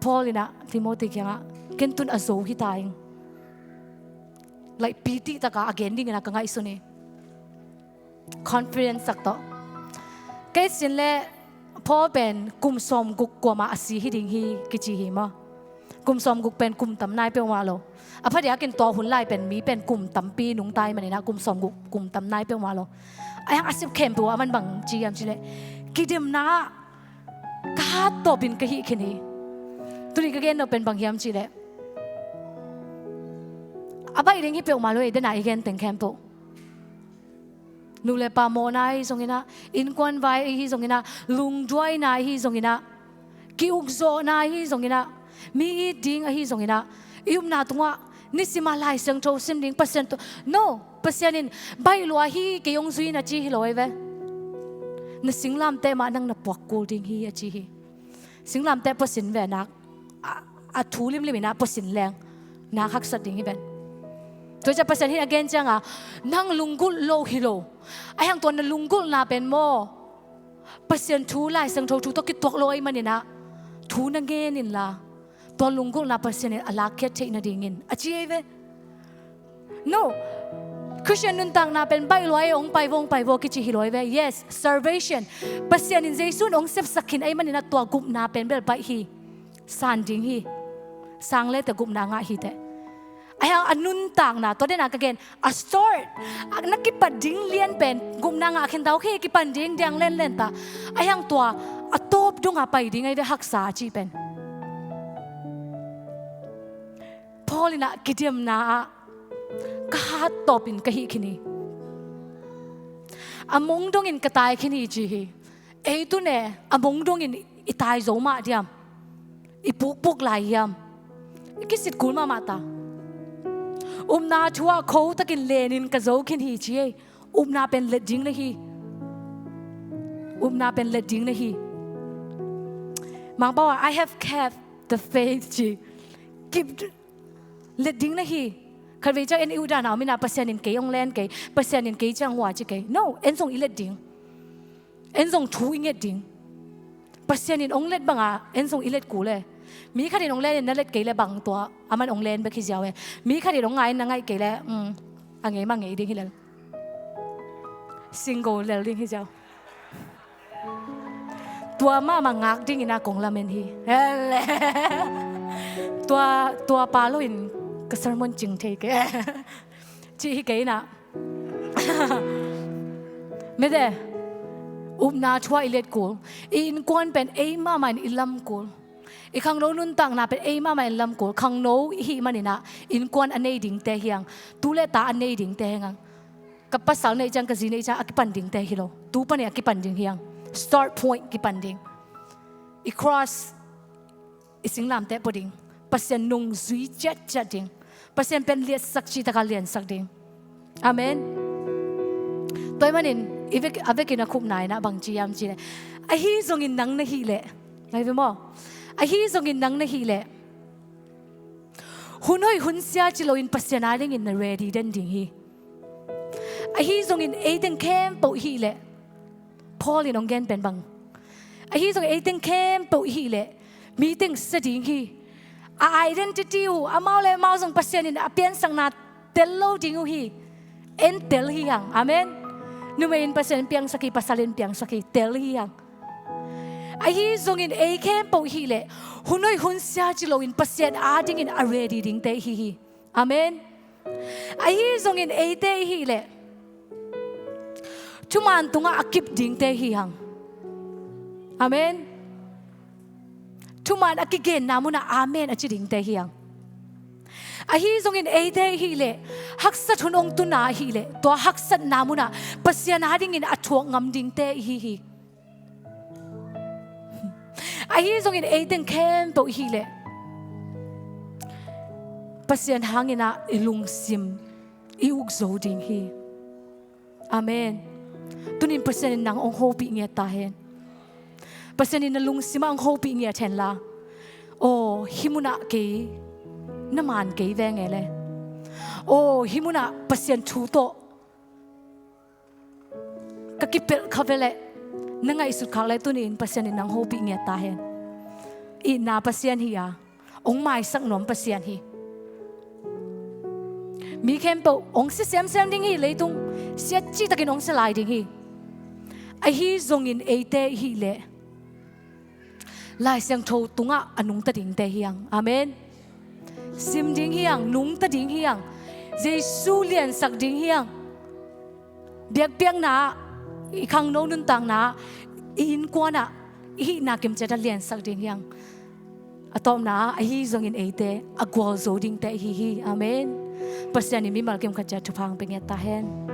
พอลินะทิโมธียังอะเกินตุนอโจฮิตายไลปีติตะกะอเกนดิ้งอินะกังไงสุนีconfidence สักต่อเกสินเล่พอเป็นกุมสมกุกกว่ามาอาศัยฮิดิงฮีกิจิฮิมากุมสมกุกเป็นกุมตำนายเปียวมาโลอภัยเดี๋ยวกินตัวหุ่นไล่เป็นมีเป็นกุมตำปีหนุ่งตายมันนี่นะกุมสมกุกกุมตำนายเปียวมาโลไอ้ยังอาศัยเข้มตัวมันบังจียมจีเล่กิดิมนะ กาตบินกะฮิคินีตุนีกะเกนเราเป็นบางยามจีเล่อาไปเรื่องที่เปลวมาเลยเดินไหนกันแต่งแคมป์นูเลปาโมนาฮิส่งกินะอินควันไวฮิส่งกินะลุงด้วยนาฮิส่งกินะกิอุกโซนาฮิส่งกินะมีอีดิ้งฮิส่งกินะยุมนาตัวนิสิมาลายเสียงโจซิมดิ้งเปอร์เซ็นต์ no เปอร์เซ็นต์นี่ใบลัวฮิเกยงซุยนะจีฮิลอยเวนสิงลามเตมานังนับปวกกูดิ้งฮิจีฮิสิงลามเตเปอร์เซ็นต์เวนักอาทูลิมลิมินะเปอร์เซ็นต์แรงนักฮักสัตดิ้งฮิเวนตัวจะเปอร์เซ็นต์ที่อเกนจังอ่ะนั่งลุงกุลโลฮิโลไอ้ยังตัวนั้นลุงกุลน่าเป็นโมเปอร์เซ็นต์ทูไล่สังโททูต้องกิดตัวลอยมันนี่นะทูนังเกนินละตัวลุงกุลน่าเปอร์เซ็นต์อะไรแค่เทนดิ่งินอาชีพเว้ no คริสเตียนนุ่นต่างน่าเป็นใบลอยองไปวงไปวกิจิฮิโลเว้ yes salvation เปอร์เซ็นต์ในเจสุนองเซฟสักขินไอ้มันนี่นะตัวกุมน่าเป็นเบลไปฮีสันดิ่งฮีสังเลแต่กุมน่างะฮีเตไอ้ยังอนุนต่างนะตัวเด่นอะไรกันa start นักกิปัดดิ้งเลียนเป็นกุมนางอาเข็นเท้าเขกิปัดดิ้งเดียงเล่นตาไอ้ยังตัวอัตบดงอาไปดิ้งไอ้เรื่องฮักษาจีเป็นพอลินะกิเดียมนะกาตบินกะฮิคินีอมงดงอินกะตายคินีจีฮีไอ้ตัวเนี่ยอมงดงอินอิตายโจมาเดียมอิปุกลายยามกิสิทธิ์กุลมาตานาชัวเขาตะกินเลนินกะโจกินฮีจีนาเป็นเลดดิ้งนะฮีนาเป็นเลดดิ้งนะฮีมังบอกว่า I have kept the faith จีกิบเลดดิ้งนะฮีคันวิจัยเอ็นอุดานาไม่น่าเปอร์เซ็นต์อินเกยองแลนเกยเปอร์เซ็นต์อินเกยจังหวะจีเกย no เอ็นส่งอิเลดดิ้งเอ็นส่งทูอิงเอ็ดดิ้งเปอร์เซ็นต์อินองเลดบังอ่ะเอ็นส่งอิเลดกูเลยมีคดีน้องเล่นนั่นเล็ดเกลี่ยบางตัวอามันองเล่นไปคิดเจ้าเว้มีคดีน้องไงนั่งไงเกลี่ยอันไงมั่งไงดิ้งฮิเลซิงเกิลเลลดิ้งฮิเจ้าตัวมามังงักดิ้งอินากงลาเมนฮีเฮ้เลยตัวปาโลอินกระสมนจิงเทกจีฮิเกยนะไม่ได้นาชัวอิเลดกูอินกวนเป็นเอ้มามันอิลัมกูอีขังโนนุนตังนาเป็นเอ้มาไม่ลำกูขังโนฮีมันนี่นะอินกวนอันนี้ดิ่งเตะเฮียงตูเลตาอันนี้ดิ่งเตะเฮียงกับภาษาในจังกะจีในจังอักปันดิ่งเตะฮิโลตูปะเนี่ยอักปันดิ่งเฮียง start point กิปันดิ่งอี cross อีสิงลามเตะปดิ่งเปอร์เซ็นต์นุ่งซุยเจ็ดดิ่งเปอร์เซ็นต์เป็นเลียสักชีตะการเลียนสักดิ่งอาเมนตัวมันนี่อีเวกอาเวกินักคุมนายนะบางจียามจีเนี่ยไอ้ฮีทรงอินนังนะฮีเล่ไงเป็นมั้งไอ้ฮีทรงอินนังนะฮีเล่หุ่นหอยหุ่นเสียจิโลอินปัสยานาดิ่งอินเรดี้เดนดิ่งฮีไอ้ฮีทรงอินเอเดนเข้มปุฮีเล่พอลินองเกนเป็นบังไอ้ฮีทรงเอเดนเข้มปุฮีเล่มีดิ่งสดิ่งฮีไอเดนติตี้หูอามาเลมาส่งปัสยานินอาเปียนสังนาเตลโลดิ่งหูฮีเอ็นเตลฮียังอาเมนนูไม่อินปัสยานินเปียงสักปัสยานินเปียงสักเตลฮียังไอ้ฮีทรงอินเอเข้มปุฮีเล่หุ่นหอยหุ่นเสียจิโลอินปัสยาอาดิ่งอินอาเรดี้ดิ่งเตฮีอาเมนไอ้ฮีทรงอินเอเตฮีเล่ชุมันตุงอากิบดิ่งเตฮียังอาเมนชุมันอากิเกนนามุนาอาเมนอาจิดิ่งเตฮียังไอ้ฮีทรงอินเอเตฮีเล่ฮักสัตหุนองตุนาฮีเล่ตัวฮักสัตนามุนาปัสยานาดิ่งอินอัจฉริงำดิ่งเตฮีไอ้ฮีทรงอินเอเดนเข้มปุฮีเล่ปัสยานหางอินะอิลุงซิมอิอุกโซดิ่งฮีอาเมนตุนินปัสยานนางองโฮปีเงียตาเห็นปัสยานินลุงซิมาองโฮปีเงียเห็นละโอ้ฮิมุนะเกยน้ำมันเกยแวงไงเลยโอ้ฮิมุนะปัสยานชูโตกะกิเปิลคาเวเลนังไงสุดขาวเลยตัวนี้ปัสยานินนางโฮปีเงียตาเห็นอีนาปัสยานฮีอะองไม่สักหนอมปัสยานฮีมีเข้มปุองเสียมดิ่งฮีเลยตุงเสียจีตะกินองเสลายดิ่งฮีไอฮีทรงอินเอเตฮีเล่ลายเสียงโชตุงะอนุงตะดิ่งเตฮียังอาเมนซิมดิ่งฮียังนุงตะดิ่งฮียังเจสูเลียนสักดิ่งฮียังเบียกนาอีขังโนนุนตังนาอินกวนะ อีนักกิมจะได้เรียนสักดิ่งยังอะตอมนะไอฮีซงอินเอเตอะกวอลโซดิ่งเตฮีอาเมนปัสยานิมิมัลกิมขจัดทุพังเป็นเงตาเฮน